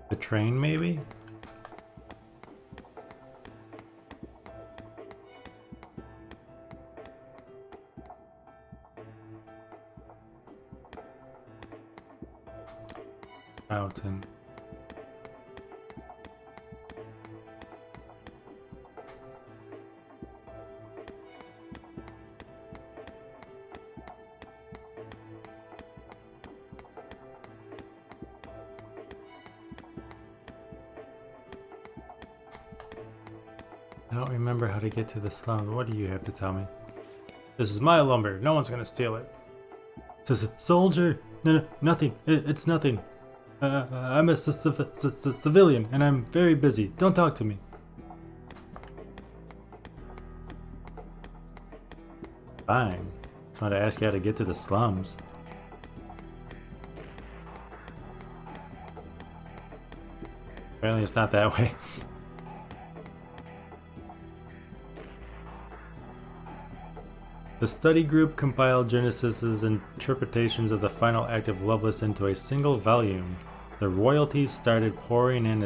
The train, maybe? I don't remember how to get to the slum. What do you have to tell me? This is my lumber. No one's gonna steal it. Soldier? No, nothing. It's nothing. I'm a civilian, and I'm very busy. Don't talk to me. Fine. Just wanted to ask you how to get to the slums. Apparently it's not that way. The study group compiled Genesis's interpretations of the final act of Loveless into a single volume. The royalties started pouring in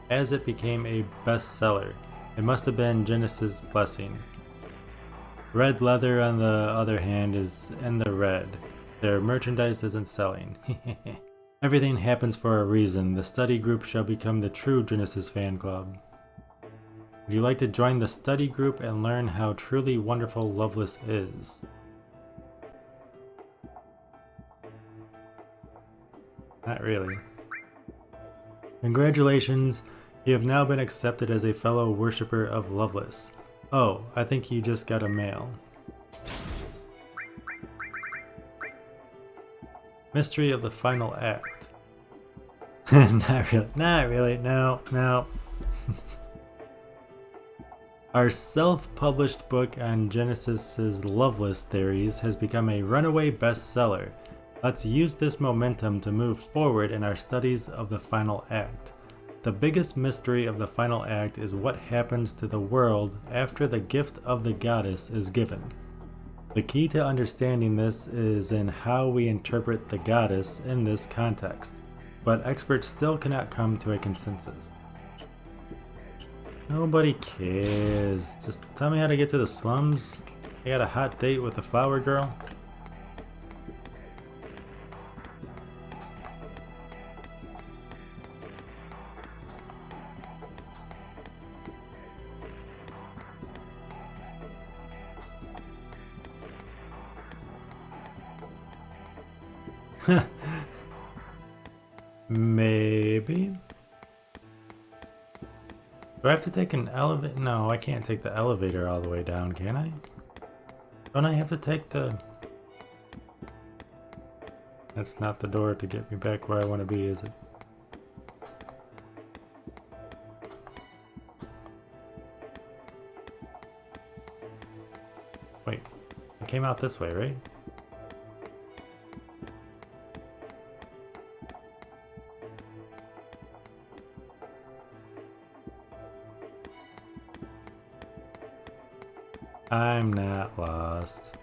as it became a bestseller. It must have been Genesis' blessing. Red Leather, on the other hand, is in the red. Their merchandise isn't selling. Everything happens for a reason. The study group shall become the true Genesis fan club. Would you like to join the study group and learn how truly wonderful Loveless is? Not really. Congratulations, you have now been accepted as a fellow worshipper of Loveless. Oh, I think you just got a mail. Mystery of the final act. Not really, no. Our self-published book on Genesis's Loveless theories has become a runaway bestseller. Let's use this momentum to move forward in our studies of the final act. The biggest mystery of the final act is what happens to the world after the gift of the goddess is given. The key to understanding this is in how we interpret the goddess in this context, but experts still cannot come to a consensus. Nobody cares. Just tell me how to get to the slums. I got a hot date with the flower girl. Maybe. Do I have to take an elevator? No, I can't take the elevator all the way down, can I? Don't I have to take the... That's not the door to get me back where I want to be, is it? Wait, I came out this way, right? I'm not lost.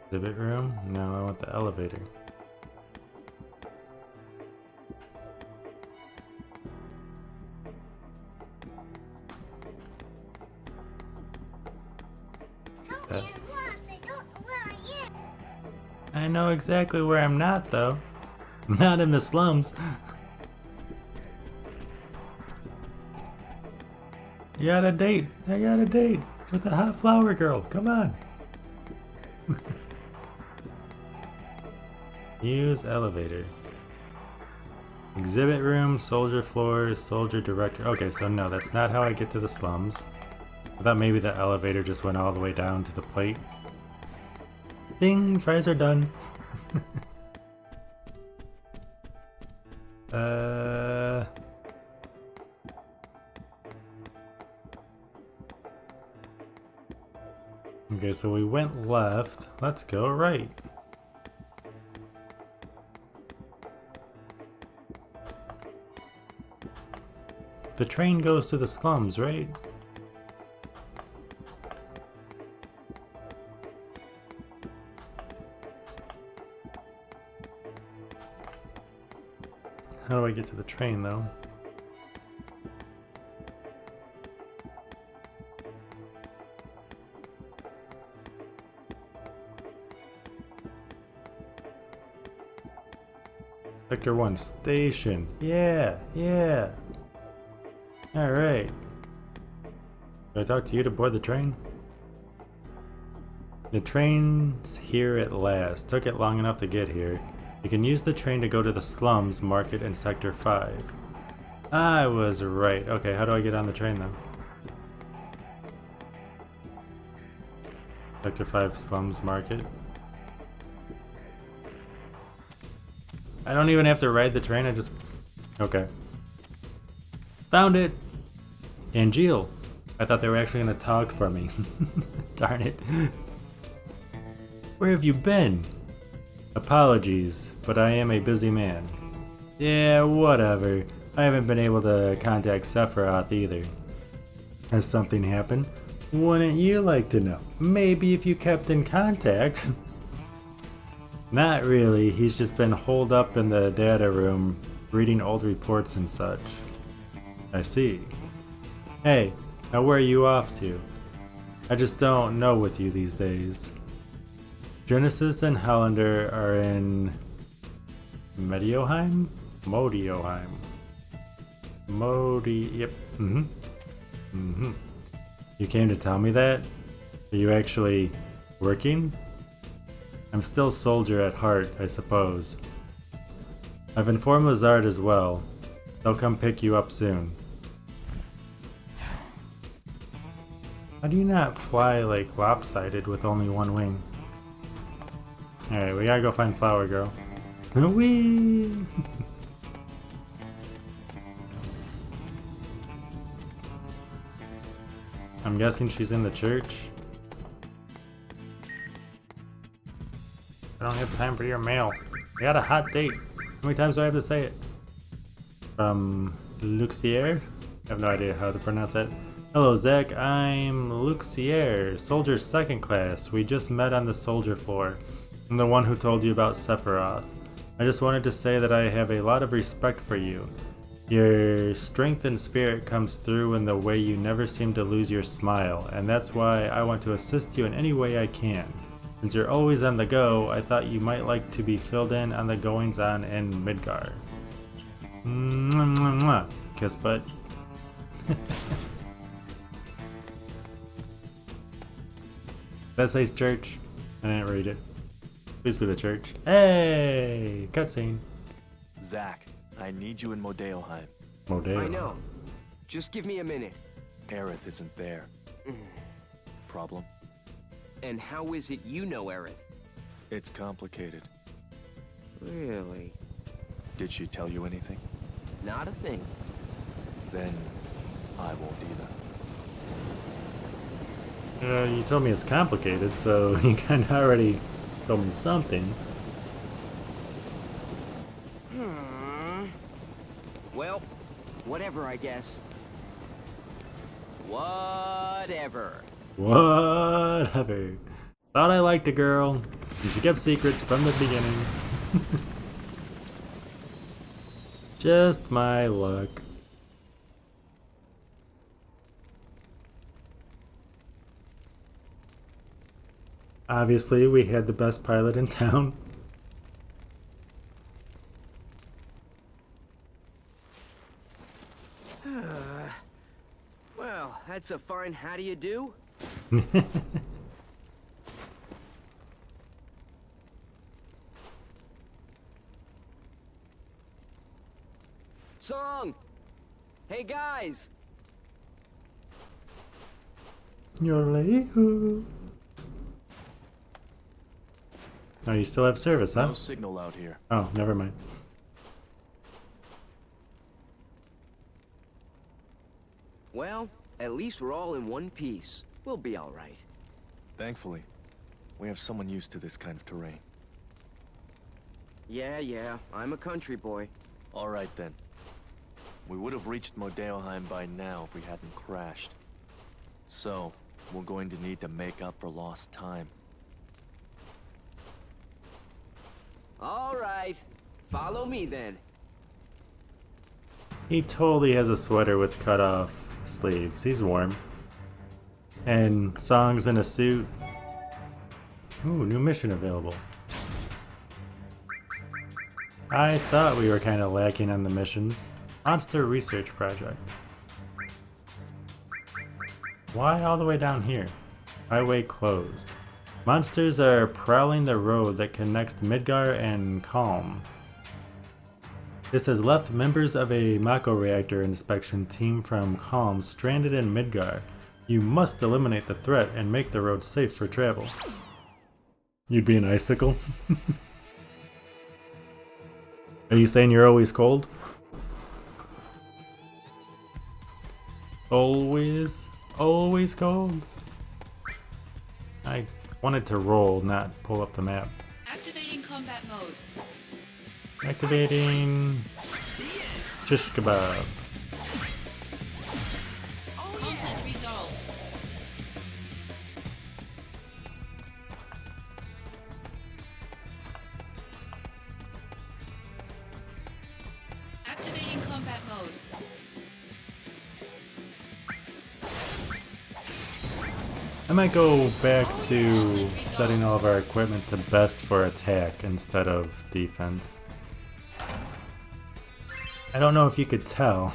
Exhibit room? No, I want the elevator. I know exactly where I'm not, though. I'm not in the slums. I got a date with a hot flower girl. Come on. Use elevator. Exhibit room, soldier floor, soldier director. Okay, so no, that's not how I get to the slums. I thought maybe the elevator just went all the way down to the plate. Ding, fries are done. Okay, so we went left. Let's go right. The train goes to the slums, right? How do I get to the train, though? Sector 1 station. Yeah. Alright. Do I talk to you to board the train? The train's here at last. Took it long enough to get here. You can use the train to go to the slums, market, and Sector 5. I was right. Okay, how do I get on the train then? Sector 5 slums, market. I don't even have to ride the train, I just... Okay. Found it! Angeal. I thought they were actually gonna talk for me. Darn it. Where have you been? Apologies, but I am a busy man. Yeah, whatever. I haven't been able to contact Sephiroth either. Has something happened? Wouldn't you like to know? Maybe if you kept in contact. Not really, he's just been holed up in the data room, reading old reports and such. I see. Hey, now where are you off to? I just don't know with you these days. Genesis and Hollander are in... Medioheim? Modioheim. Yep. You came to tell me that? Are you actually working? I'm still a soldier at heart, I suppose. I've informed Lazard as well. They'll come pick you up soon. How do you not fly like lopsided with only one wing? Alright, we gotta go find Flower Girl. Whee! I'm guessing she's in the church. I don't have time for your mail. I got a hot date. How many times do I have to say it? From Luxier? I have no idea how to pronounce that. Hello, Zach. I'm Luxier, Soldier 2nd Class. We just met on the soldier floor. I'm the one who told you about Sephiroth. I just wanted to say that I have a lot of respect for you. Your strength and spirit comes through in the way you never seem to lose your smile, and that's why I want to assist you in any way I can. Since you're always on the go, I thought you might like to be filled in on the goings-on in Midgar. Mwah, mwah, mwah. Kiss butt. That says church. I didn't read it. Please be the church. Hey! Cutscene. Zach, I need you in Modeoheim. Modeo. I know. Just give me a minute. Aerith isn't there. Problem? And how is it you know Aerith? It's complicated. Really? Did she tell you anything? Not a thing. Then I won't either. You told me it's complicated, so you kind of already told me something. Well, whatever, I guess. Whatever. Whatever. Thought I liked a girl, and she kept secrets from the beginning. Just my luck. Obviously, we had the best pilot in town. Well, that's a fine how do you do? Song! Hey guys! Yorley-hoo. Oh, you still have service, huh? No signal out here. Oh, never mind. Well, at least we're all in one piece. We'll be alright. Thankfully, we have someone used to this kind of terrain. Yeah, I'm a country boy. All right then. We would have reached Modeoheim by now if we hadn't crashed. So, we're going to need to make up for lost time. Alright, follow me then. He totally has a sweater with cut off sleeves. He's warm. And Song's in a suit. Ooh, new mission available. I thought we were kind of lacking on the missions. Monster Research Project. Why all the way down here? Highway closed. Monsters are prowling the road that connects Midgar and Calm. This has left members of a Mako reactor inspection team from Calm stranded in Midgar. You must eliminate the threat and make the road safe for travel. You'd be an icicle? Are you saying you're always cold? Always cold? I wanted to roll, not pull up the map. Activating combat mode. Activating shish kebab. Conflict resolved. Activating combat mode. I might go back to setting all of our equipment to best for attack instead of defense. I don't know if you could tell,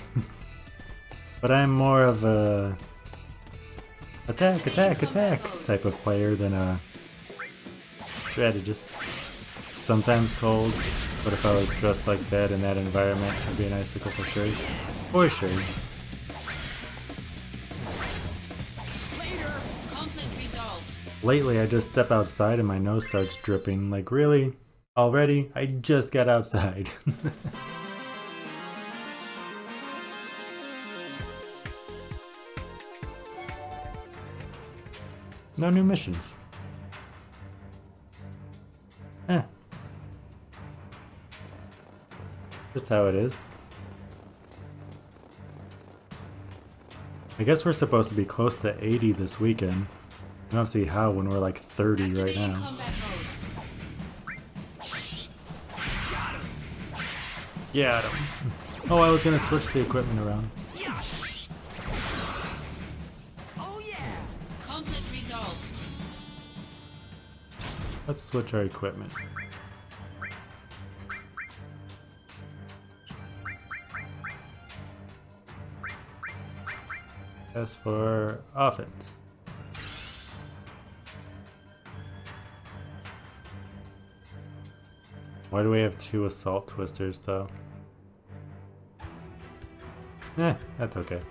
but I'm more of a attack type of player than a strategist. Sometimes cold, but if I was dressed like that in that environment, I'd be an icicle for sure. For sure. Conflict resolved. Lately, I just step outside and my nose starts dripping. Like, really? Already? I just got outside. No new missions. Just how it is. I guess we're supposed to be close to 80 this weekend. I don't see how when we're like 30 right Activating now. combat mode. Get him. Oh, I was gonna switch the equipment around. Conflict resolved. Let's switch our equipment. As for offense. Why do we have 2 assault twisters though? That's okay.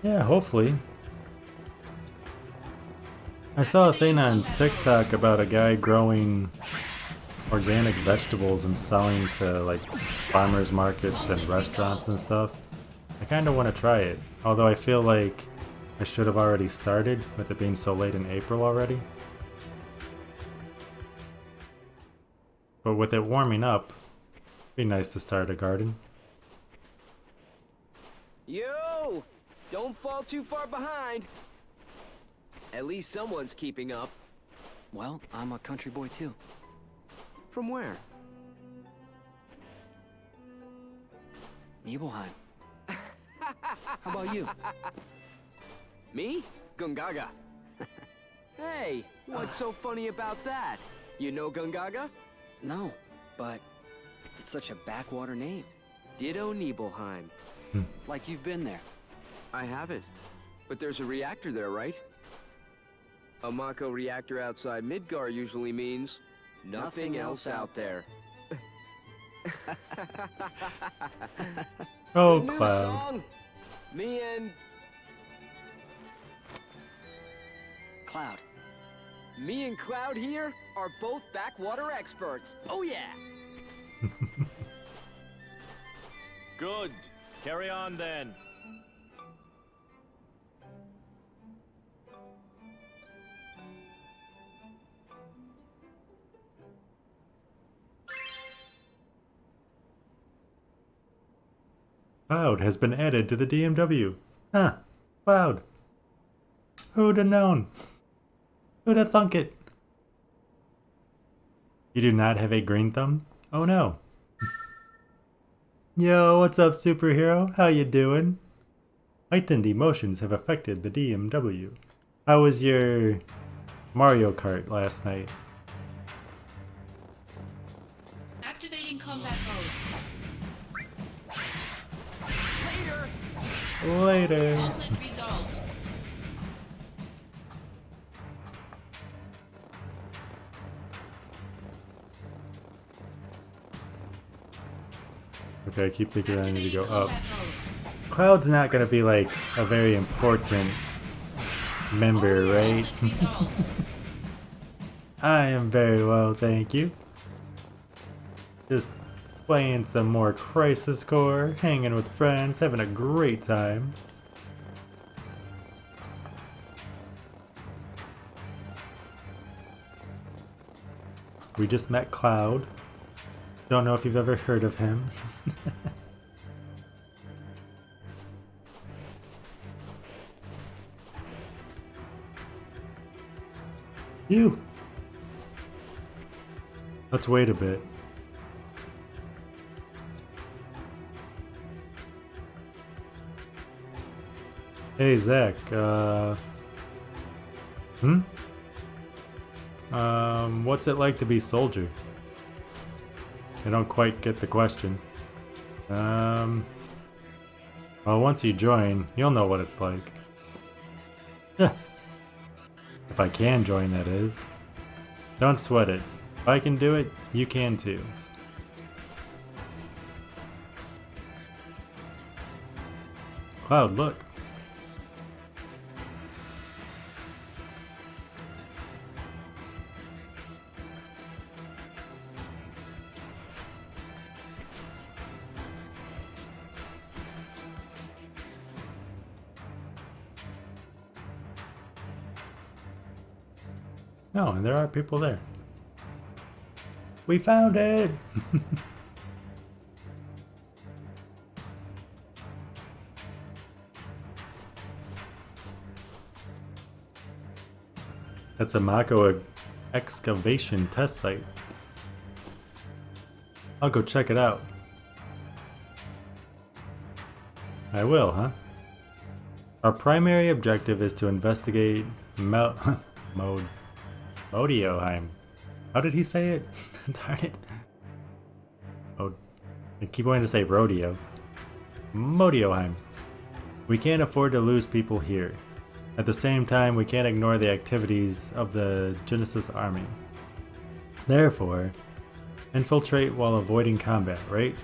Yeah, hopefully. I saw a thing on TikTok about a guy growing organic vegetables and selling to like farmers markets and restaurants and stuff. I kind of want to try it, although I feel like I should have already started with it being so late in April already. But with it warming up, it'd be nice to start a garden. Yo! Don't fall too far behind. At least someone's keeping up. Well, I'm a country boy too. From where? Nibelheim. How about you? Me? Gungaga. Hey, what's so funny about that? You know Gungaga? No, but it's such a backwater name. Ditto Nibelheim. Like you've been there. I haven't. But there's a reactor there, right? A Mako reactor outside Midgar usually means nothing else out there. Oh, New Cloud. song. Me and Cloud. Me and Cloud here are both backwater experts. Oh yeah! Good. Carry on then. Cloud has been added to the DMW. Huh. Cloud. Who'd have known? Who'd have thunk it? You do not have a green thumb? Oh no. Yo, what's up, superhero? How you doing? Heightened emotions have affected the DMW. How was your Mario Kart last night? Activating combat mode. Later. Conflict resolved. Okay, I keep thinking I need to go Activating up. combat mode. Cloud's not gonna be like a very important member, right? Conflict resolved. I am very well, thank you. Just playing some more Crisis Core, hanging with friends, having a great time. We just met Cloud. Don't know if you've ever heard of him. You! Let's wait a bit. Hey Zach, what's it like to be soldier? I don't quite get the question. Well, once you join, you'll know what it's like. If I can join, that is. Don't sweat it. If I can do it, you can too. Cloud, look. No, and there are people there. We found it! That's a Mako excavation test site. I'll go check it out. I will, huh? Our primary objective is to investigate Modioheim. How did he say it? Darn it. Oh, I keep wanting to say rodeo. Modioheim. We can't afford to lose people here. At the same time, we can't ignore the activities of the Genesis army. Therefore, infiltrate while avoiding combat, right?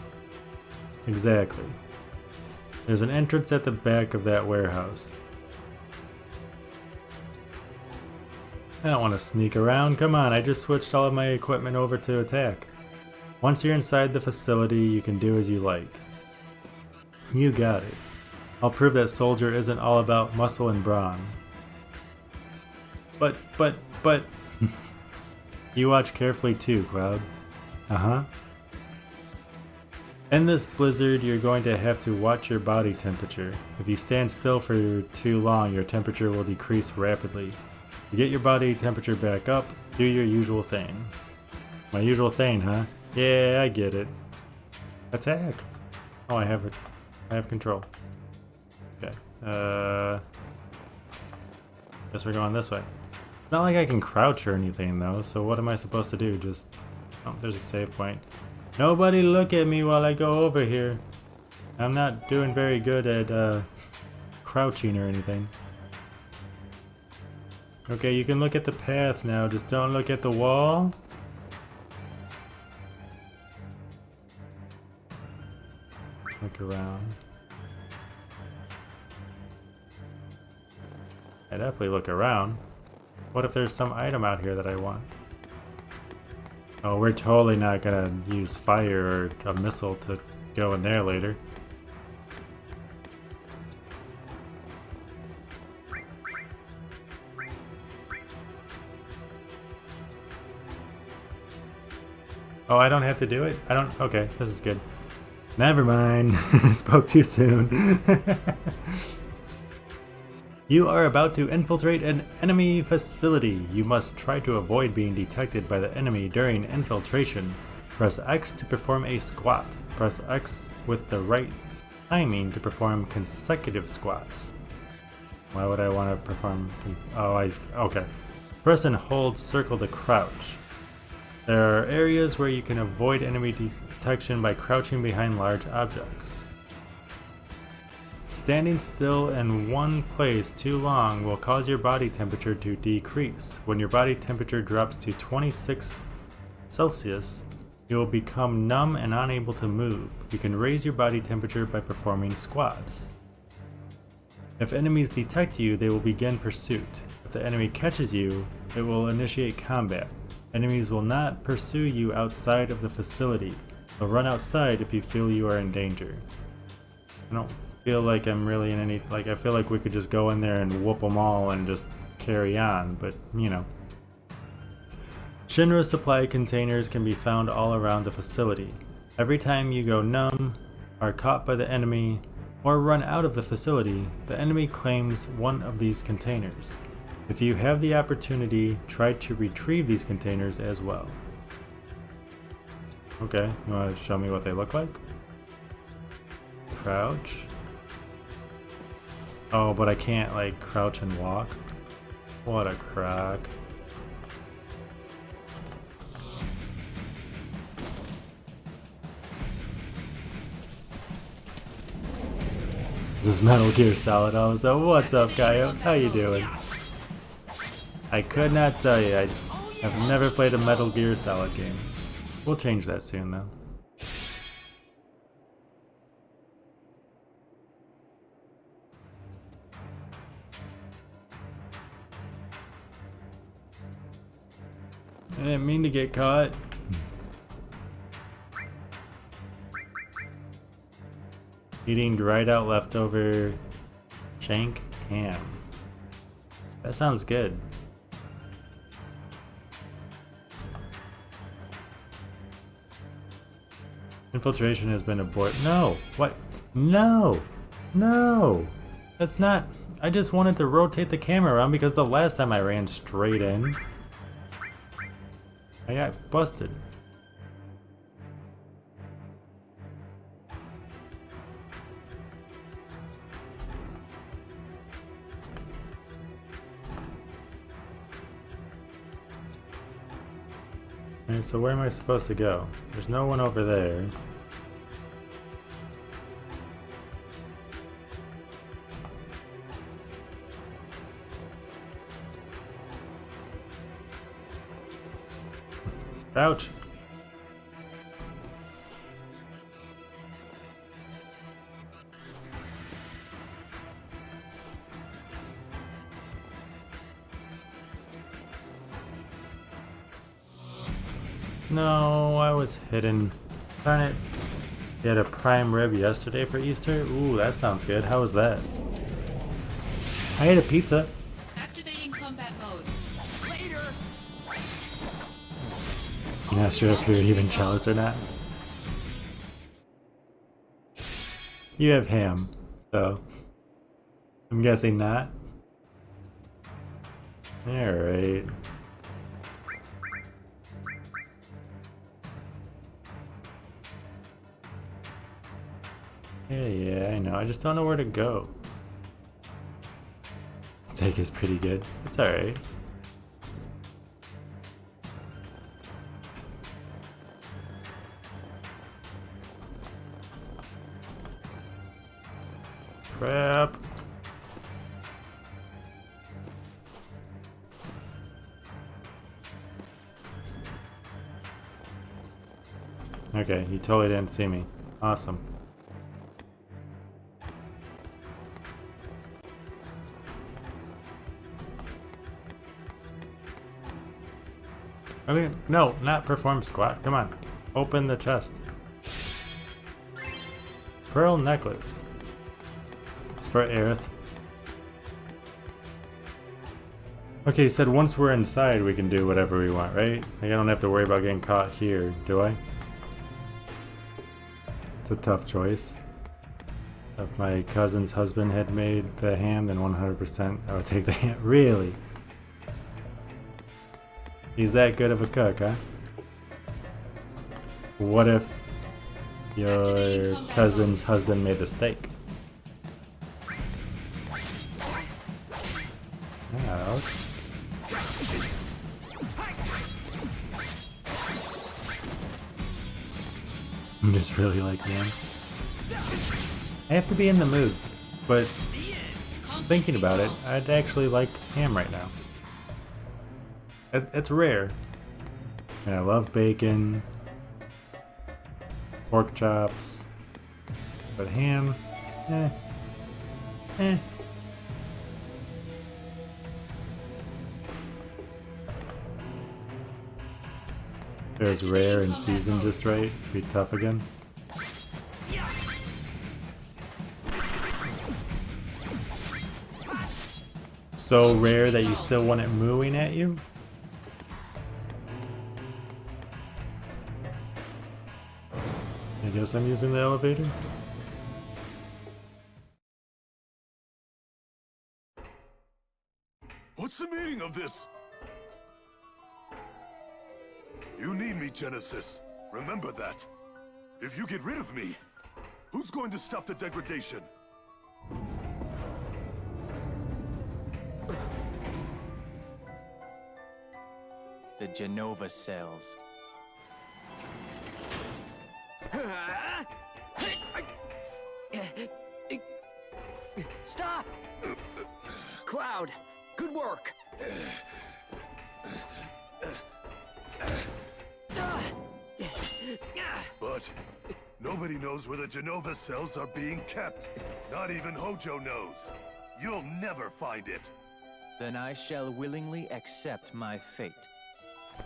Exactly. There's an entrance at the back of that warehouse. I don't want to sneak around. Come on, I just switched all of my equipment over to attack. Once you're inside the facility, you can do as you like. You got it. I'll prove that soldier isn't all about muscle and brawn. But... You watch carefully too, Cloud. Uh-huh. In this blizzard, you're going to have to watch your body temperature. If you stand still for too long, your temperature will decrease rapidly. To get your body temperature back up, do your usual thing. My usual thing, huh? Yeah, I get it. Attack. Oh, I have it. I have control. Okay. Guess we're going this way. Not like I can crouch or anything though, so what am I supposed to do? Just... Oh, there's a save point. Nobody look at me while I go over here. I'm not doing very good at crouching or anything. Okay, you can look at the path now, just don't look at the wall. Look around. I definitely look around. What if there's some item out here that I want? Oh, we're totally not gonna use fire or a missile to go in there later. Oh, I don't have to do it? I don't... Okay, this is good. Never mind. Spoke too soon. You are about to infiltrate an enemy facility. You must try to avoid being detected by the enemy during infiltration. Press X to perform a squat. Press X with the right timing to perform consecutive squats. Why would I want to perform... Okay. Press and hold circle to crouch. There are areas where you can avoid enemy detection by crouching behind large objects. Standing still in one place too long will cause your body temperature to decrease. When your body temperature drops to 26 Celsius, You will become numb and unable to move. You can raise your body temperature by performing squats. If enemies detect you, they will begin pursuit. If the enemy catches you, it will initiate combat. Enemies will not pursue you outside of the facility. They'll run outside if you feel you are in danger. I don't feel like I'm really in any... Like, I feel like we could just go in there and whoop them all and just carry on, but, you know. Shinra supply containers can be found all around the facility. Every time you go numb, are caught by the enemy, or run out of the facility, the enemy claims one of these containers. If you have the opportunity, try to retrieve these containers as well. Okay, you want to show me what they look like? Crouch. Oh, but I can't like crouch and walk. What a crock. This is Metal Gear Solid also. What's up, Coyote? How you doing? I could not tell you. I've never played a Metal Gear Solid game. We'll change that soon, though. I didn't mean to get caught. Eating dried out leftover shank ham. That sounds good. Infiltration has been aborted. No! What? No! No! That's not... I just wanted to rotate the camera around because the last time I ran straight in, I got busted. Alright, so where am I supposed to go? There's no one over there. Ouch! No, I was hidden. Darn it. You had a prime rib yesterday for Easter? Ooh, that sounds good. How was that? I ate a pizza. Activating combat mode. I'm not sure if you're even jealous or not. You have ham, so I'm guessing not. Alright. Yeah, I know. I just don't know where to go. Steak is pretty good. It's alright. Crap. Okay, you totally didn't see me. Awesome. I mean, no, not perform squat. Come on. Open the chest. Pearl necklace. It's for Aerith. Okay, you said once we're inside we can do whatever we want, right? Like, I don't have to worry about getting caught here, do I? It's a tough choice. If my cousin's husband had made the ham, then 100% I would take the ham. Really? He's that good of a cook, huh? What if your cousin's husband made the steak? Ouch. I'm just really like ham. I have to be in the mood, but thinking about it, I'd actually like ham right now. It's rare. And I love bacon. Pork chops. But ham, eh. Eh. There's rare and seasoned just right. Be tough again. So rare that you still want it mooing at you? I guess I'm using the elevator. What's the meaning of this? You need me, Genesis. Remember that. If you get rid of me, who's going to stop the degradation? The Genova cells. Stop! Cloud, good work. But nobody knows where the Genova cells are being kept. Not even Hojo knows. You'll never find it. Then I shall willingly accept my fate.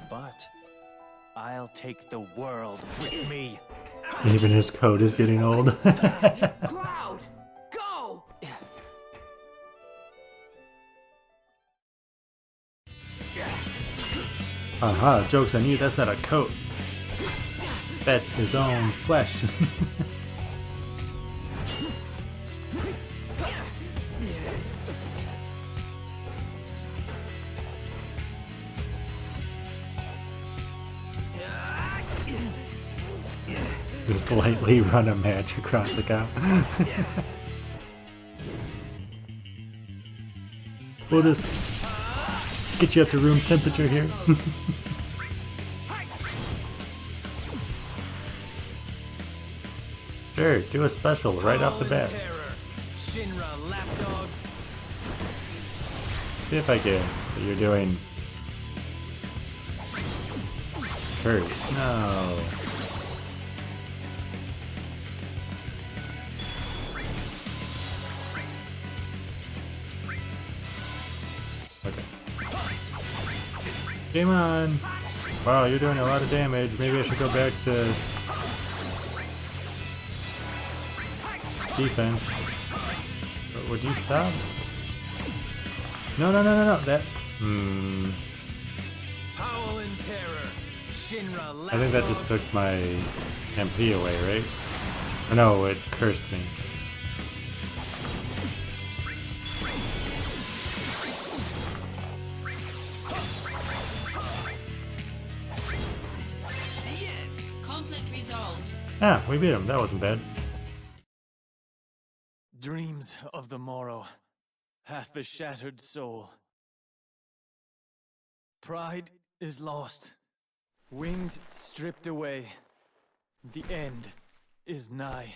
But I'll take the world with me. Even his code is getting old. Cloud, go! Aha, joke's on you, that's not a coat. That's his own flesh. Just lightly run a match across the cow. We'll just get you up to room temperature here. Sure, do a special right off the bat. Shinra lapdogs. See if I get what you're doing. Curse. No. Okay. Game on! Wow, you're doing a lot of damage. Maybe I should go back to defense. But would you stop? No, no, no, no, no. That. Howl in terror. Shinra I think that just took my MP away, right? Or no, it cursed me. Conflict resolved. Ah, we beat him. That wasn't bad. Dreams of the morrow hath the shattered soul. Pride is lost. Wings stripped away. The end is nigh.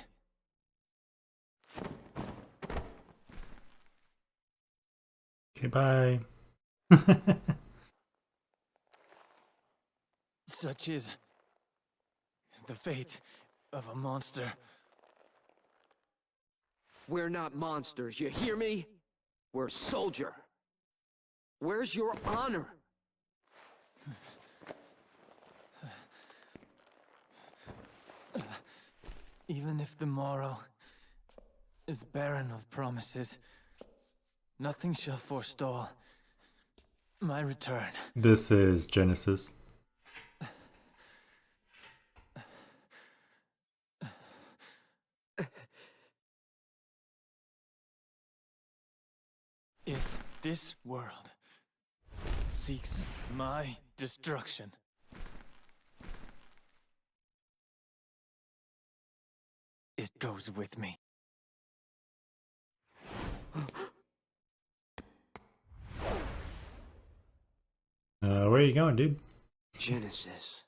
Okay, bye. Such is the fate of a monster. We're not monsters, you hear me? We're a soldier. Where's your honor? Even if the morrow is barren of promises, nothing shall forestall my return. This is Genesis. If this world seeks my destruction, it goes with me. Where are you going, dude? Genesis.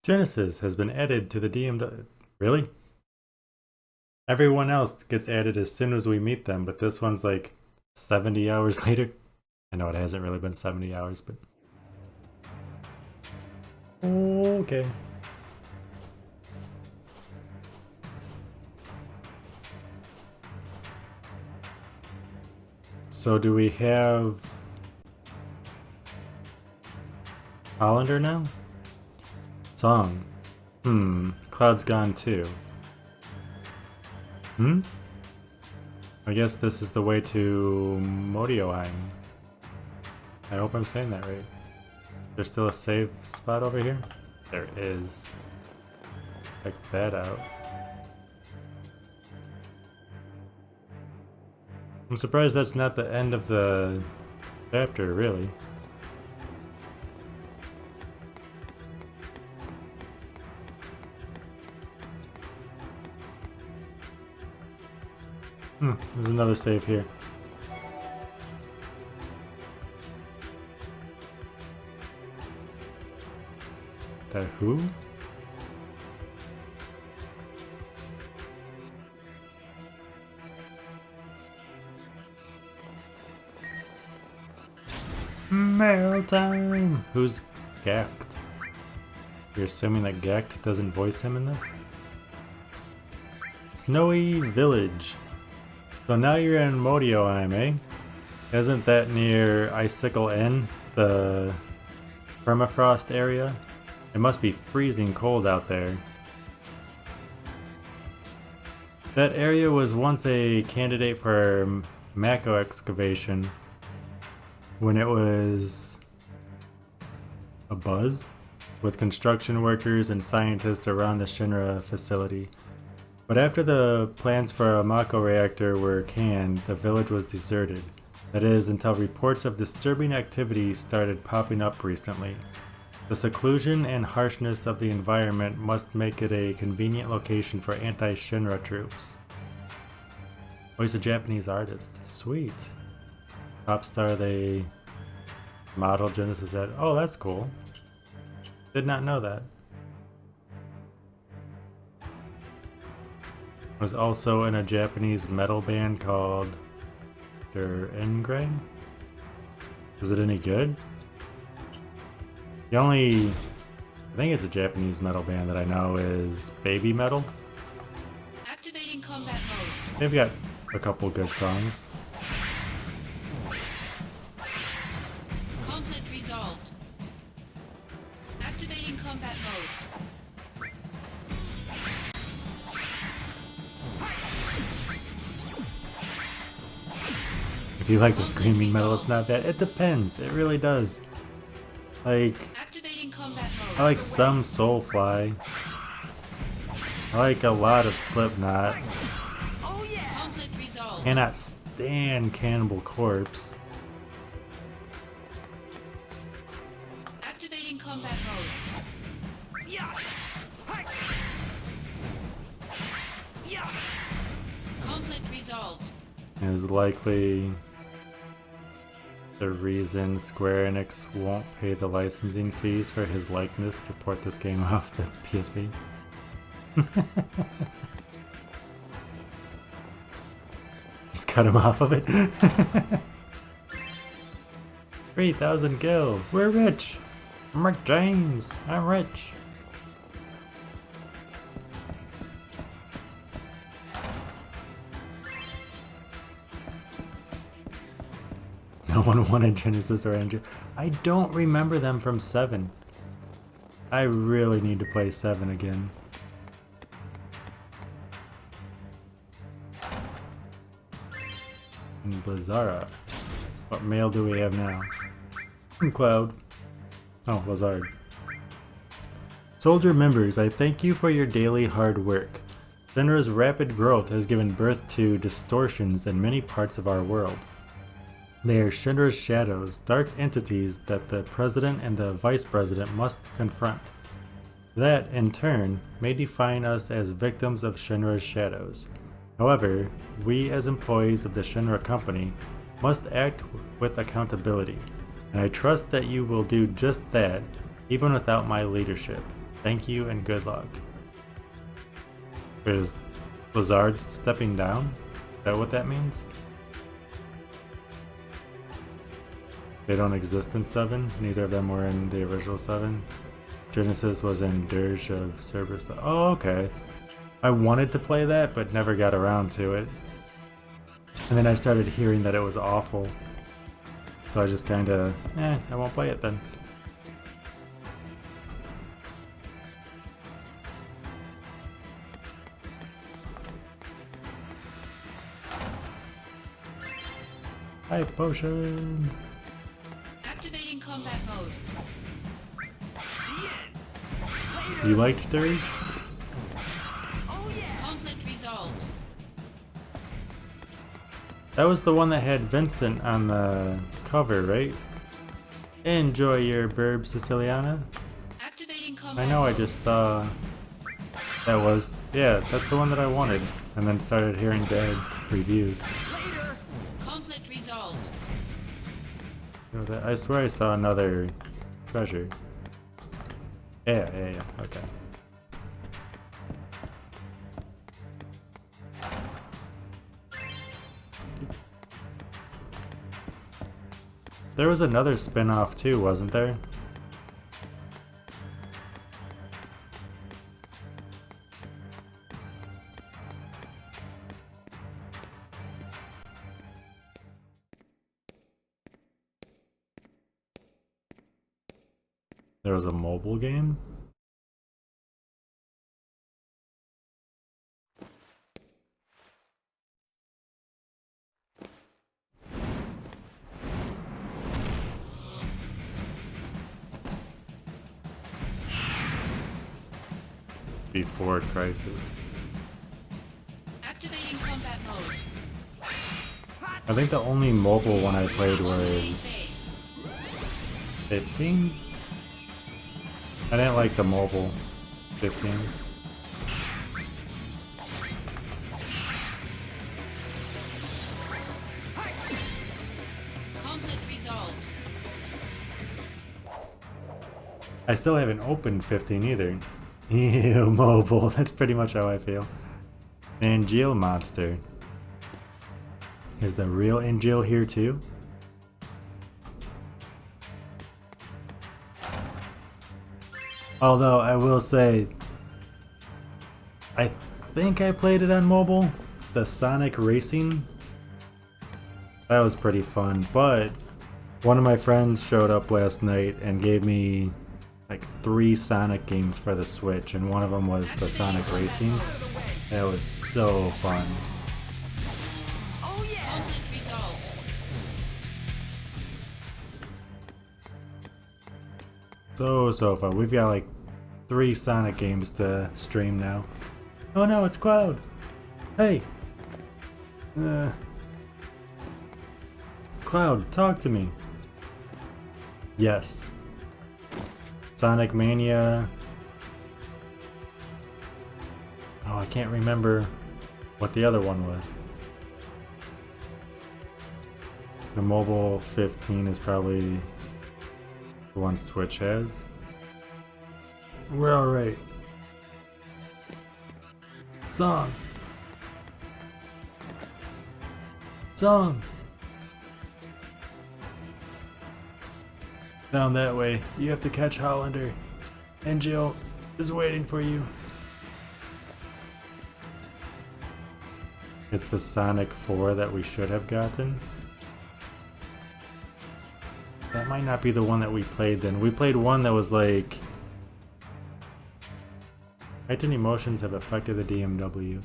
Genesis has been added to the DM. Really? Everyone else gets added as soon as we meet them, but this one's like 70 hours later. I know it hasn't really been 70 hours, but... Okay. So do we have... Hollander now? Song. Cloud's gone too. I guess this is the way to Modioheim. I hope I'm saying that right. There's still a save spot over here? There is. Check that out. I'm surprised that's not the end of the chapter, really. There's another save here. The who? Mail time! Who's Gact? You're assuming that Gact doesn't voice him in this? Snowy Village. So now you're in Modioheim, eh? Isn't that near Icicle Inn, the permafrost area? It must be freezing cold out there. That area was once a candidate for Mako excavation when it was a buzz with construction workers and scientists around the Shinra facility. But after the plans for a Mako reactor were canned, the village was deserted. That is, until reports of disturbing activity started popping up recently. The seclusion and harshness of the environment must make it a convenient location for anti-Shinra troops. Oh, he's a Japanese artist. Sweet. Pop star they model Genesis at. Oh, that's cool. Did not know that. Was also in a Japanese metal band called Der Engray. Is it any good? The only, I think it's a Japanese metal band that I know is Baby Metal. Activating combat mode. They've got a couple good songs. Conflict resolved. Activating combat mode. If you like the screaming metal, it's not bad. It depends. It really does. Like, Activating combat mode. I like some Soulfly. I like a lot of Slipknot. Conflict resolved. Cannot stand Cannibal Corpse. Activating combat mode. Conflict resolved. Is likely the reason Square Enix won't pay the licensing fees for his likeness to port this game off the PSP. Just cut him off of it. 3,000 gil. We're rich. I'm Rick James. I'm rich. No one wanted Genesis or Andrew. I don't remember them from 7. I really need to play 7 again. And Blizzara. What mail do we have now? From Cloud. Oh, Lazard. Soldier members, I thank you for your daily hard work. Shinra's rapid growth has given birth to distortions in many parts of our world. They are Shinra's shadows, dark entities that the President and the Vice President must confront. That, in turn, may define us as victims of Shinra's shadows. However, we as employees of the Shinra Company must act with accountability, and I trust that you will do just that, even without my leadership. Thank you and good luck. There's Blizzard stepping down? Is that what that means? They don't exist in 7. Neither of them were in the original 7. Genesis was in Dirge of Cerberus. Oh, okay. I wanted to play that, but never got around to it. And then I started hearing that it was awful. So I just kinda, I won't play it then. Hi, potion! Activating combat mode. You liked Dirge? Conflict resolved. That was the one that had Vincent on the cover, right? Enjoy your burb, Siciliana. Activating combat I know I mode. just saw that was, yeah, that's the one that I wanted. And then started hearing bad reviews. Conflict resolved. You know, I swear I saw another treasure. Yeah, okay. There was another spin-off too, wasn't there? There was a mobile game? Before Crisis. Activating combat mode. I think the only mobile one I played was Phase. 15? I didn't like the mobile 15. Conflict resolved. I still haven't opened 15 either. Ew, mobile. That's pretty much how I feel. Angeal Monster. Is the real Angeal here too? Although I will say, I think I played it on mobile. The Sonic Racing. That was pretty fun, but one of my friends showed up last night and gave me like 3 Sonic games for the Switch, and one of them was the Sonic Racing. That was so fun. Conflict resolved. So fun. We've got like 3 Sonic games to stream now. Oh no, it's Cloud! Hey! Cloud, talk to me. Yes. Sonic Mania. Oh, I can't remember what the other one was. The mobile 15 is probably the one Switch has. We're alright. Song! Song! Down that way. You have to catch Hollander. And Jill is waiting for you. It's the Sonic 4 that we should have gotten. That might not be the one that we played then. We played one that was like... Heightened emotions have affected the DMW.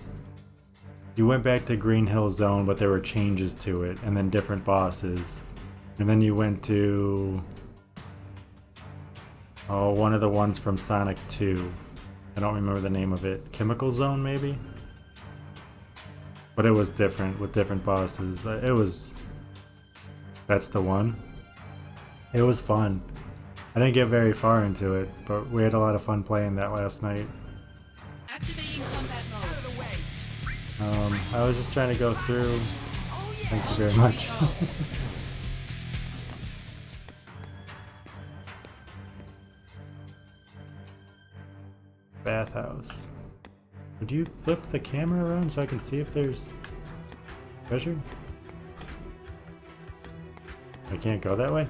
You went back to Green Hill Zone, but there were changes to it, and then different bosses. And then you went to... Oh, one of the ones from Sonic 2. I don't remember the name of it. Chemical Zone, maybe? But it was different, with different bosses. It was... That's the one. It was fun. I didn't get very far into it, but we had a lot of fun playing that last night. Activating combat mode. I was just trying to go through. Thank you very Conflict much. resolved. Bathhouse. Would you flip the camera around so I can see if there's treasure? I can't go that way?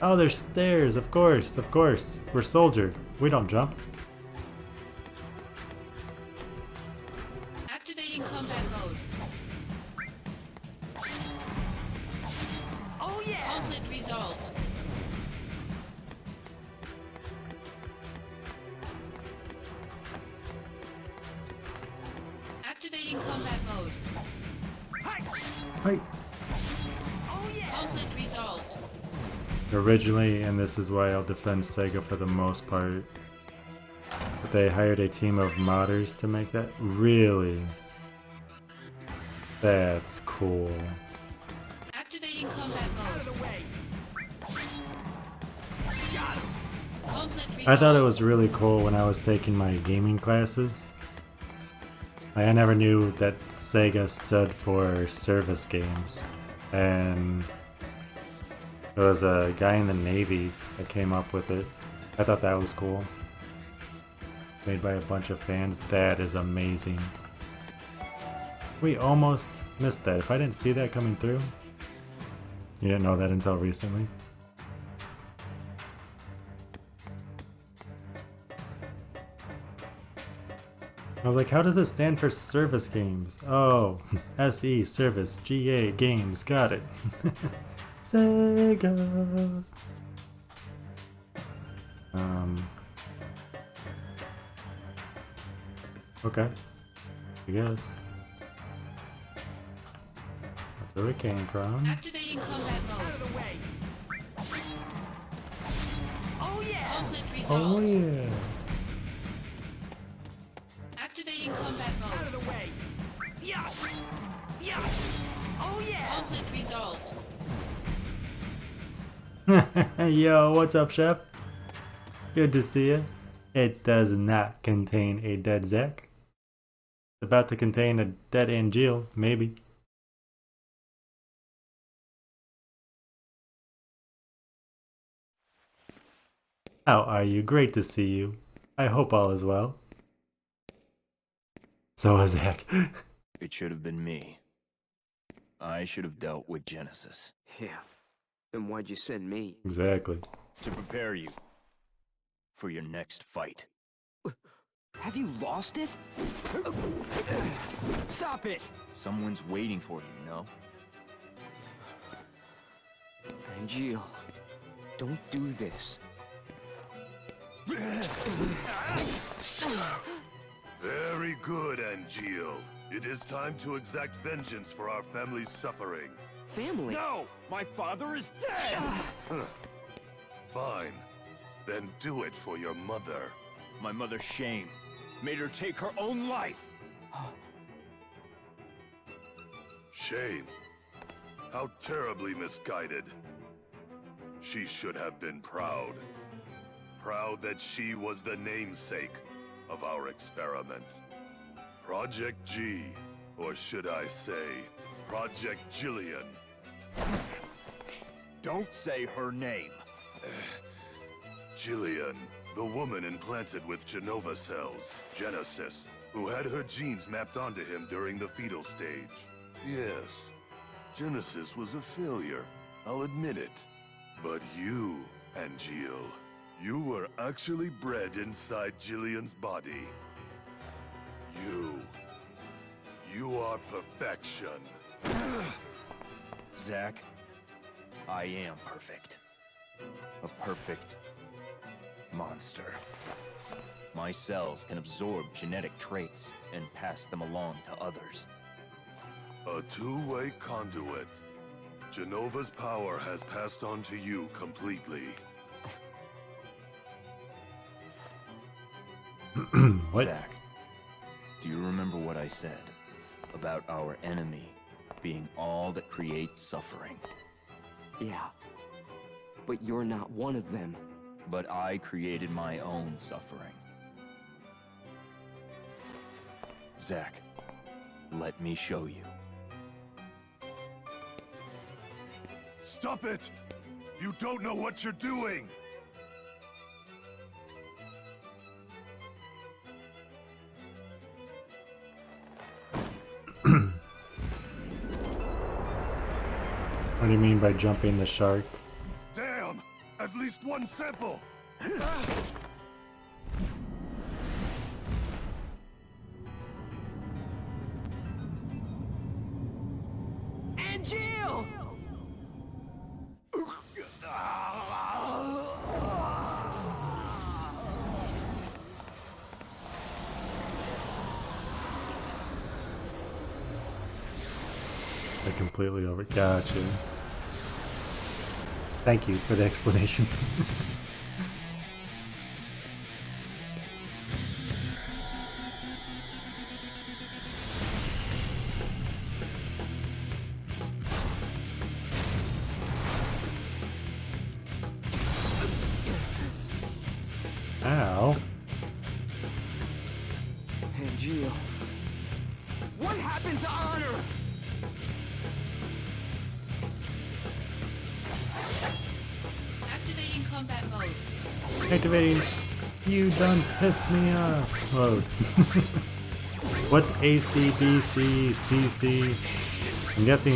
Oh, there's stairs, of course, of course. We're soldier. We don't jump. Activating combat mode. Oh yeah! Conflict resolved. Activating combat mode. Hi. Conflict resolved. Originally, and this is why I'll defend Sega for the most part, but they hired a team of modders to make that. Really? That's cool. Activating combat mode. Conflict resolved. I thought it was really cool when I was taking my gaming classes. I never knew that Sega stood for service games, and there was a guy in the Navy that came up with it. I thought that was cool. Made by a bunch of fans. That is amazing. We almost missed that. If I didn't see that coming through, you didn't know that until recently. I was like, how does it stand for service games? Oh, SE, service, GA, games, got it. Sega. Okay, I guess. That's where we came from. Activating combat mode. Oh yeah! Conflict Oh resolved. yeah. Activating combat mode. Yeah! Yeah! Oh yeah! Conflict resolved. Yo, what's up, chef? Good to see you. It does not contain a dead Zack. It's about to contain a dead Angeal, maybe. How are you? Great to see you. I hope all is well. So is Zack. It should have been me. I should have dealt with Genesis. Yeah. Then why'd you send me? Exactly. To prepare you for your next fight. Have you lost it? Stop it! Someone's waiting for you, no? Angeal, don't do this. Very good, Angeal. It is time to exact vengeance for our family's suffering. Family? No! My father is dead! Fine. Then do it for your mother. My mother's shame made her take her own life. Shame. How terribly misguided. She should have been proud. Proud that she was the namesake of our experiment. Project G, or should I say, Project Jillian. Don't say her name. Jillian, the woman implanted with Genova cells, Genesis, who had her genes mapped onto him during the fetal stage. Yes, Genesis was a failure, I'll admit it. But you, Angeal, you were actually bred inside Jillian's body. You are perfection. Zack, I am perfect. A perfect monster. My cells can absorb genetic traits and pass them along to others. A two-way conduit. Genova's power has passed on to you completely. What? Zack, do you remember what I said about our enemy being all that creates suffering? Yeah. But you're not one of them. But I created my own suffering. Zack, let me show you. Stop it! You don't know what you're doing! What do you mean by jumping the shark? Damn! At least one sample! And Jill! I completely over. Gotcha. Thank you for the explanation. Ow. And Jill. What happened to honor? Activating combat mode. Activating. You done pissed me off. Mode. What's AC, BC, CC? I'm guessing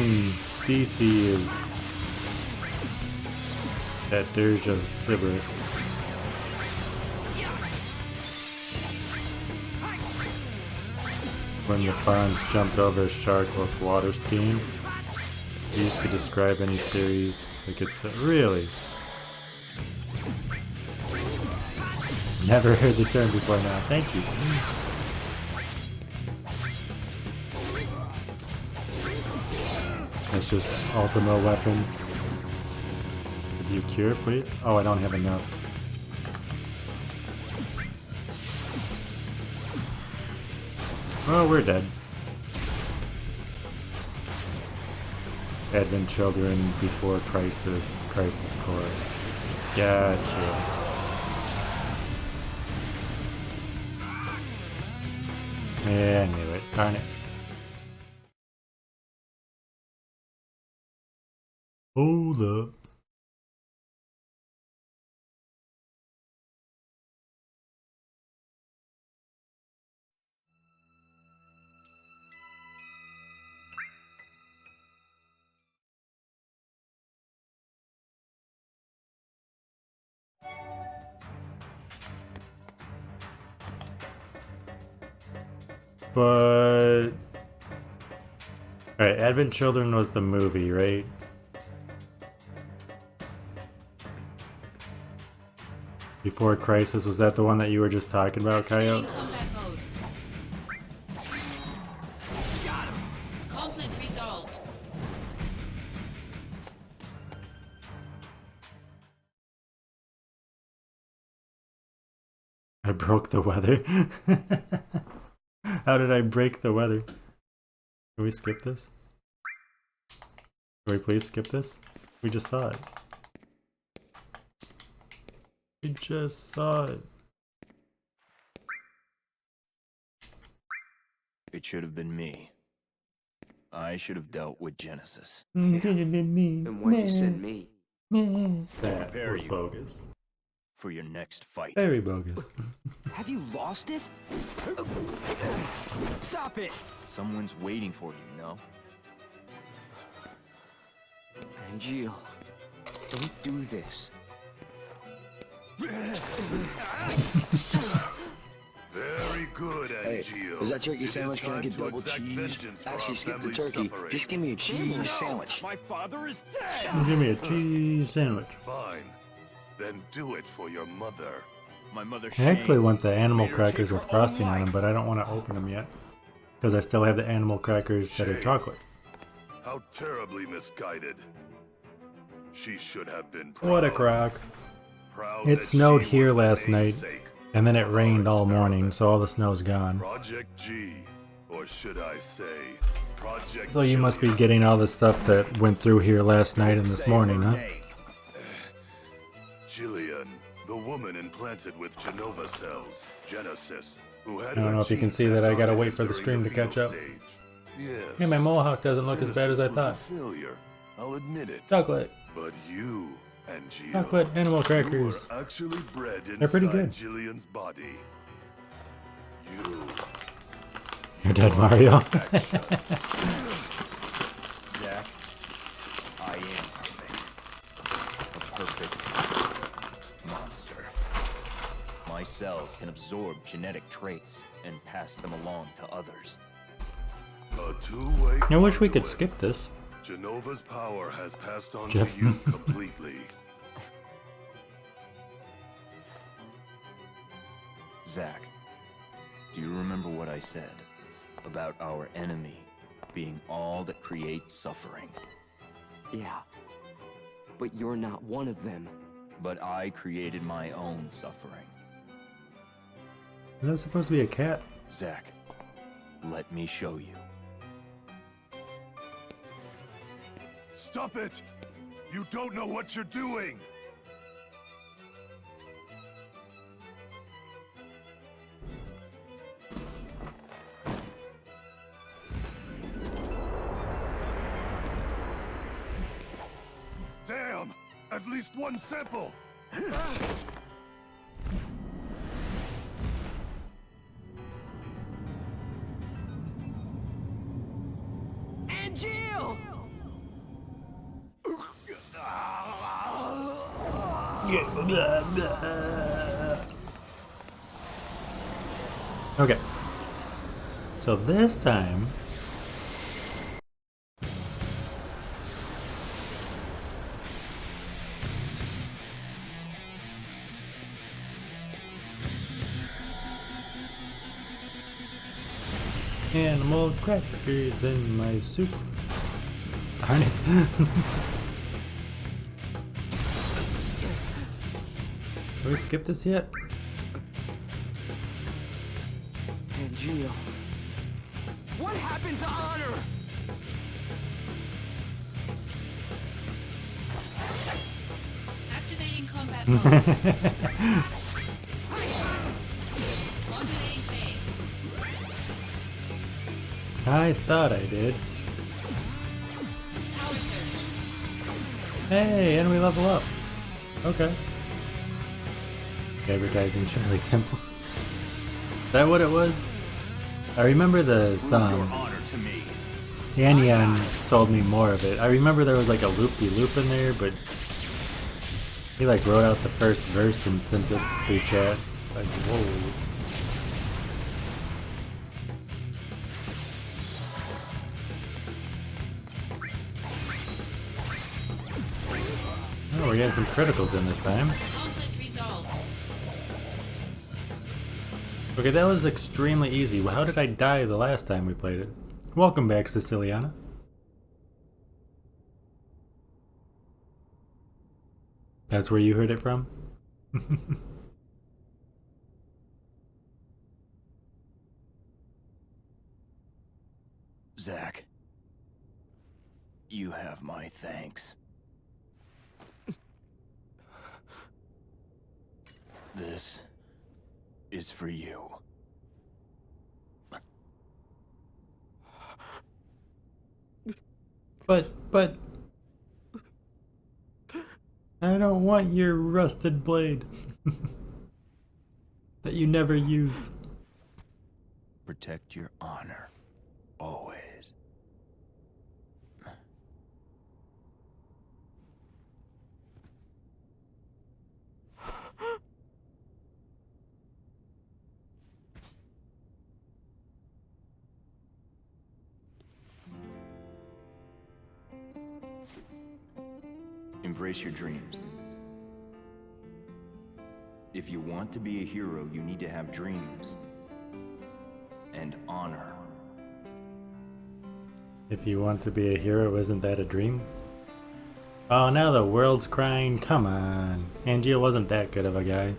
DC is that dirge of Sybaris. When the fawns jumped over a shark whilst water skiing. Used to describe any series that gets really. Never heard the term before now. Thank you. That's just an ultimate weapon. Could you cure, please? Oh, I don't have enough. Oh, we're dead. Advent Children before Crisis, Crisis Core. Gotcha. Yeah, I knew it. Darn it. Hold up. But alright, Advent Children was the movie, right? Before Crisis, was that the one that you were just talking about, Activating Coyote? combat mode. Conflict resolved. I broke the weather. How did I break the weather? Can we skip this? Can we please skip this? We just saw it. We just saw it. It should have been me. I should have dealt with Genesis. And why'd you send me? That Prepare was you. bogus. For your next fight. Very bogus. Have you lost it? Stop it! Someone's waiting for you, no? And Jill, don't do this. Very good, Angio. Is that turkey It is sandwich? Can I time get to double exact cheese? vengeance for Actually, our skip the family's turkey. suffering. Just give me a cheese sandwich. My father is dead! Give me a cheese sandwich. Fine. Then do it for your mother. My mother I actually want the animal made her crackers take with her frosting own on them, life. but I don't want to open them yet. Because I still have the animal crackers that are Shame. chocolate. How terribly misguided. She should have been proud. What a crock. Proud It that snowed she here was the last night, namesake and then it of rained our all morning, experiment. so all the snow's gone. Project G, or should I say, Project So you must be Jillian. getting all the stuff that went through here last night and this morning, huh? Jillian, the woman implanted with Genova cells, Genesis, who had I don't her know if you can genes see that I mapped gotta onto wait him for the during stream to fetal catch up. stage. Yes. Hey, my mohawk doesn't look as bad as I Genesis thought. was a failure. I'll admit it. Chocolate. But you, Angio, Chocolate animal you crackers. were actually bred They're pretty inside good. Jillian's body. You're dead, Mario. Zack, I am perfect. A perfect monster. My cells can absorb genetic traits and pass them along to others. A two-way I wish we could conduit. skip this. Genova's power has passed on Jeff. to you completely. Zack, do you remember what I said about our enemy being all that creates suffering? Yeah. But you're not one of them. But I created my own suffering. Is that supposed to be a cat? Zack, let me show you. Stop it! You don't know what you're doing! Damn! At least one sample! And Jill! Okay. So this time... Animal crackers in my soup. Darn it. Have we skipped this yet? And Jill. What happened to honor? Activating combat mode. Modulating phase. I thought I did. Power surge. Hey, and we level up. Okay. Advertising Charlie Temple. Is that what it was? I remember the song. Honor to me. Anion told me more of it. I remember there was like a loop-de-loop in there, but he like wrote out the first verse and sent it through chat. Like, whoa. Oh, we're getting some criticals in this time. Conflict resolved. Okay, that was extremely easy. Well, how did I die the last time we played it? Welcome back, Siciliana. That's where you heard it from? Zack, you have my thanks. This is for you. But... I don't want your rusted blade. That you never used. Protect your honor. Always. Embrace your dreams. If you want to be a hero, you need to have dreams. And honor. If you want to be a hero, isn't that a dream? Oh, now the world's crying. Come on. Angeal wasn't that good of a guy.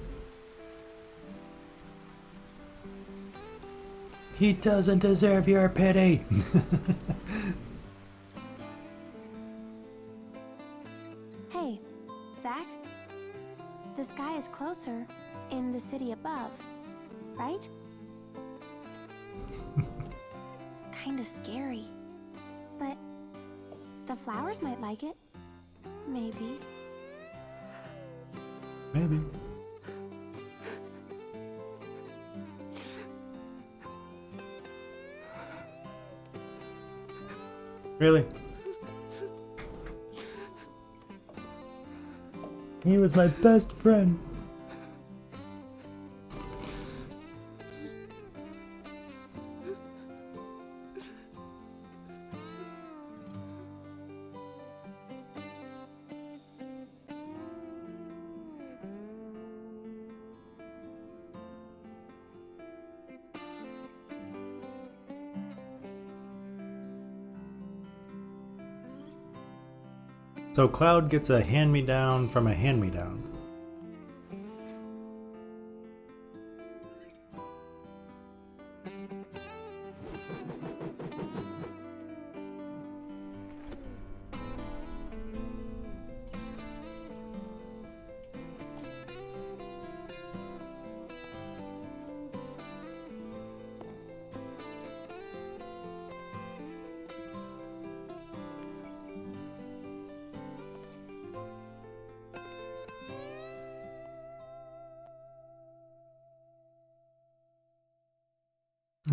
He doesn't deserve your pity. Hey, Zack? The sky is closer in the city above, right? Kinda scary. But the flowers might like it. Maybe. Maybe. Really? He was my best friend. So Cloud gets a hand-me-down from a hand-me-down.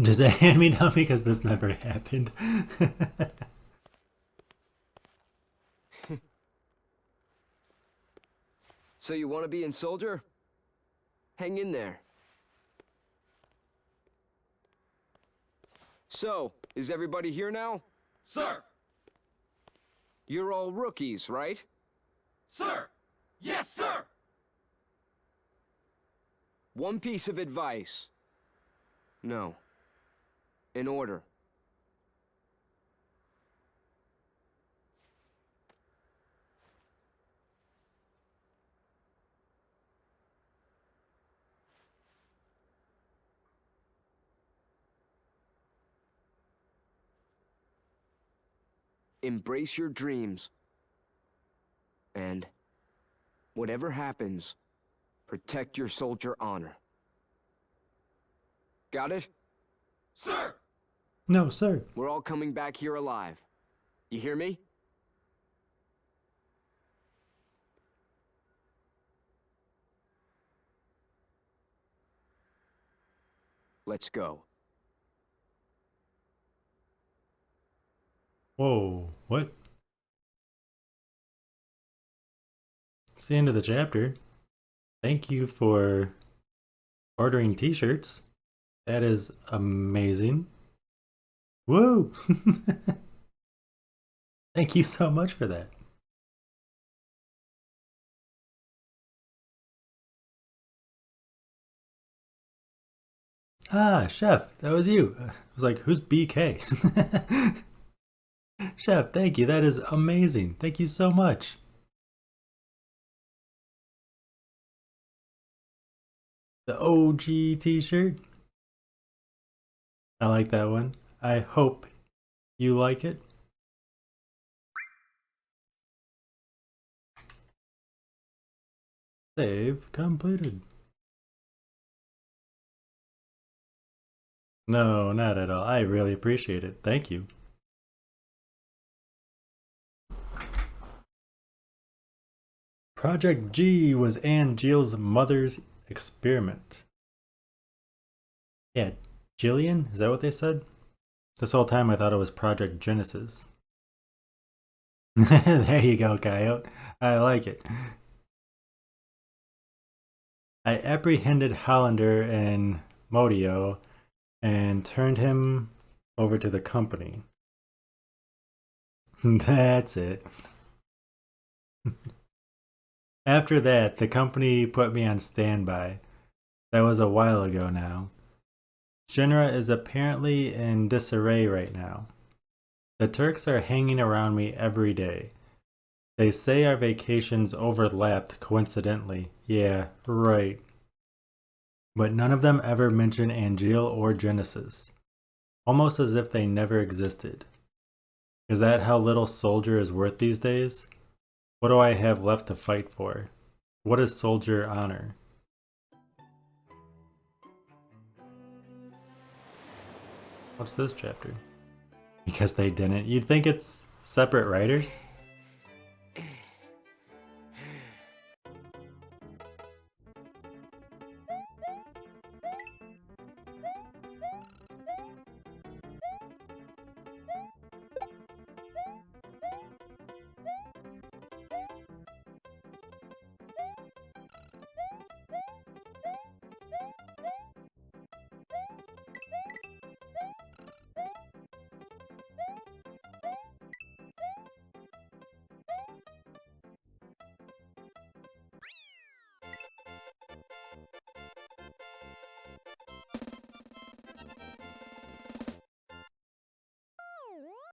Does it hand me down because this never happened? So you want to be in soldier? Hang in there. So, is everybody here now? Sir! You're all rookies, right? Sir! Yes, sir! One piece of advice. No. In order. Embrace your dreams. And whatever happens, protect your soldier honor. Got it? Sir! No, sir. We're all coming back here alive. You hear me? Let's go. Whoa, what? It's the end of the chapter. Thank you for ordering t-shirts. That is amazing. Woo! Thank you so much for that. Ah, Chef, that was you. I was like, who's BK? Chef, thank you. That is amazing. Thank you so much. The OG t-shirt. I like that one. I hope you like it. Save completed. No, not at all. I really appreciate it. Thank you. Project G was Anne Jill's mother's experiment. Yeah, Jillian? Is that what they said? This whole time I thought it was Project Genesis. There you go, Coyote. I like it. I apprehended Hollander and Modio and turned him over to the company. That's it. After that, the company put me on standby. That was a while ago now. Shinra is apparently in disarray right now. The Turks are hanging around me every day. They say our vacations overlapped coincidentally. Yeah, right. But none of them ever mention Angeal or Genesis. Almost as if they never existed. Is that how little soldier is worth these days? What do I have left to fight for? What is soldier honor? What's this chapter? Because they didn't. You'd think it's separate writers?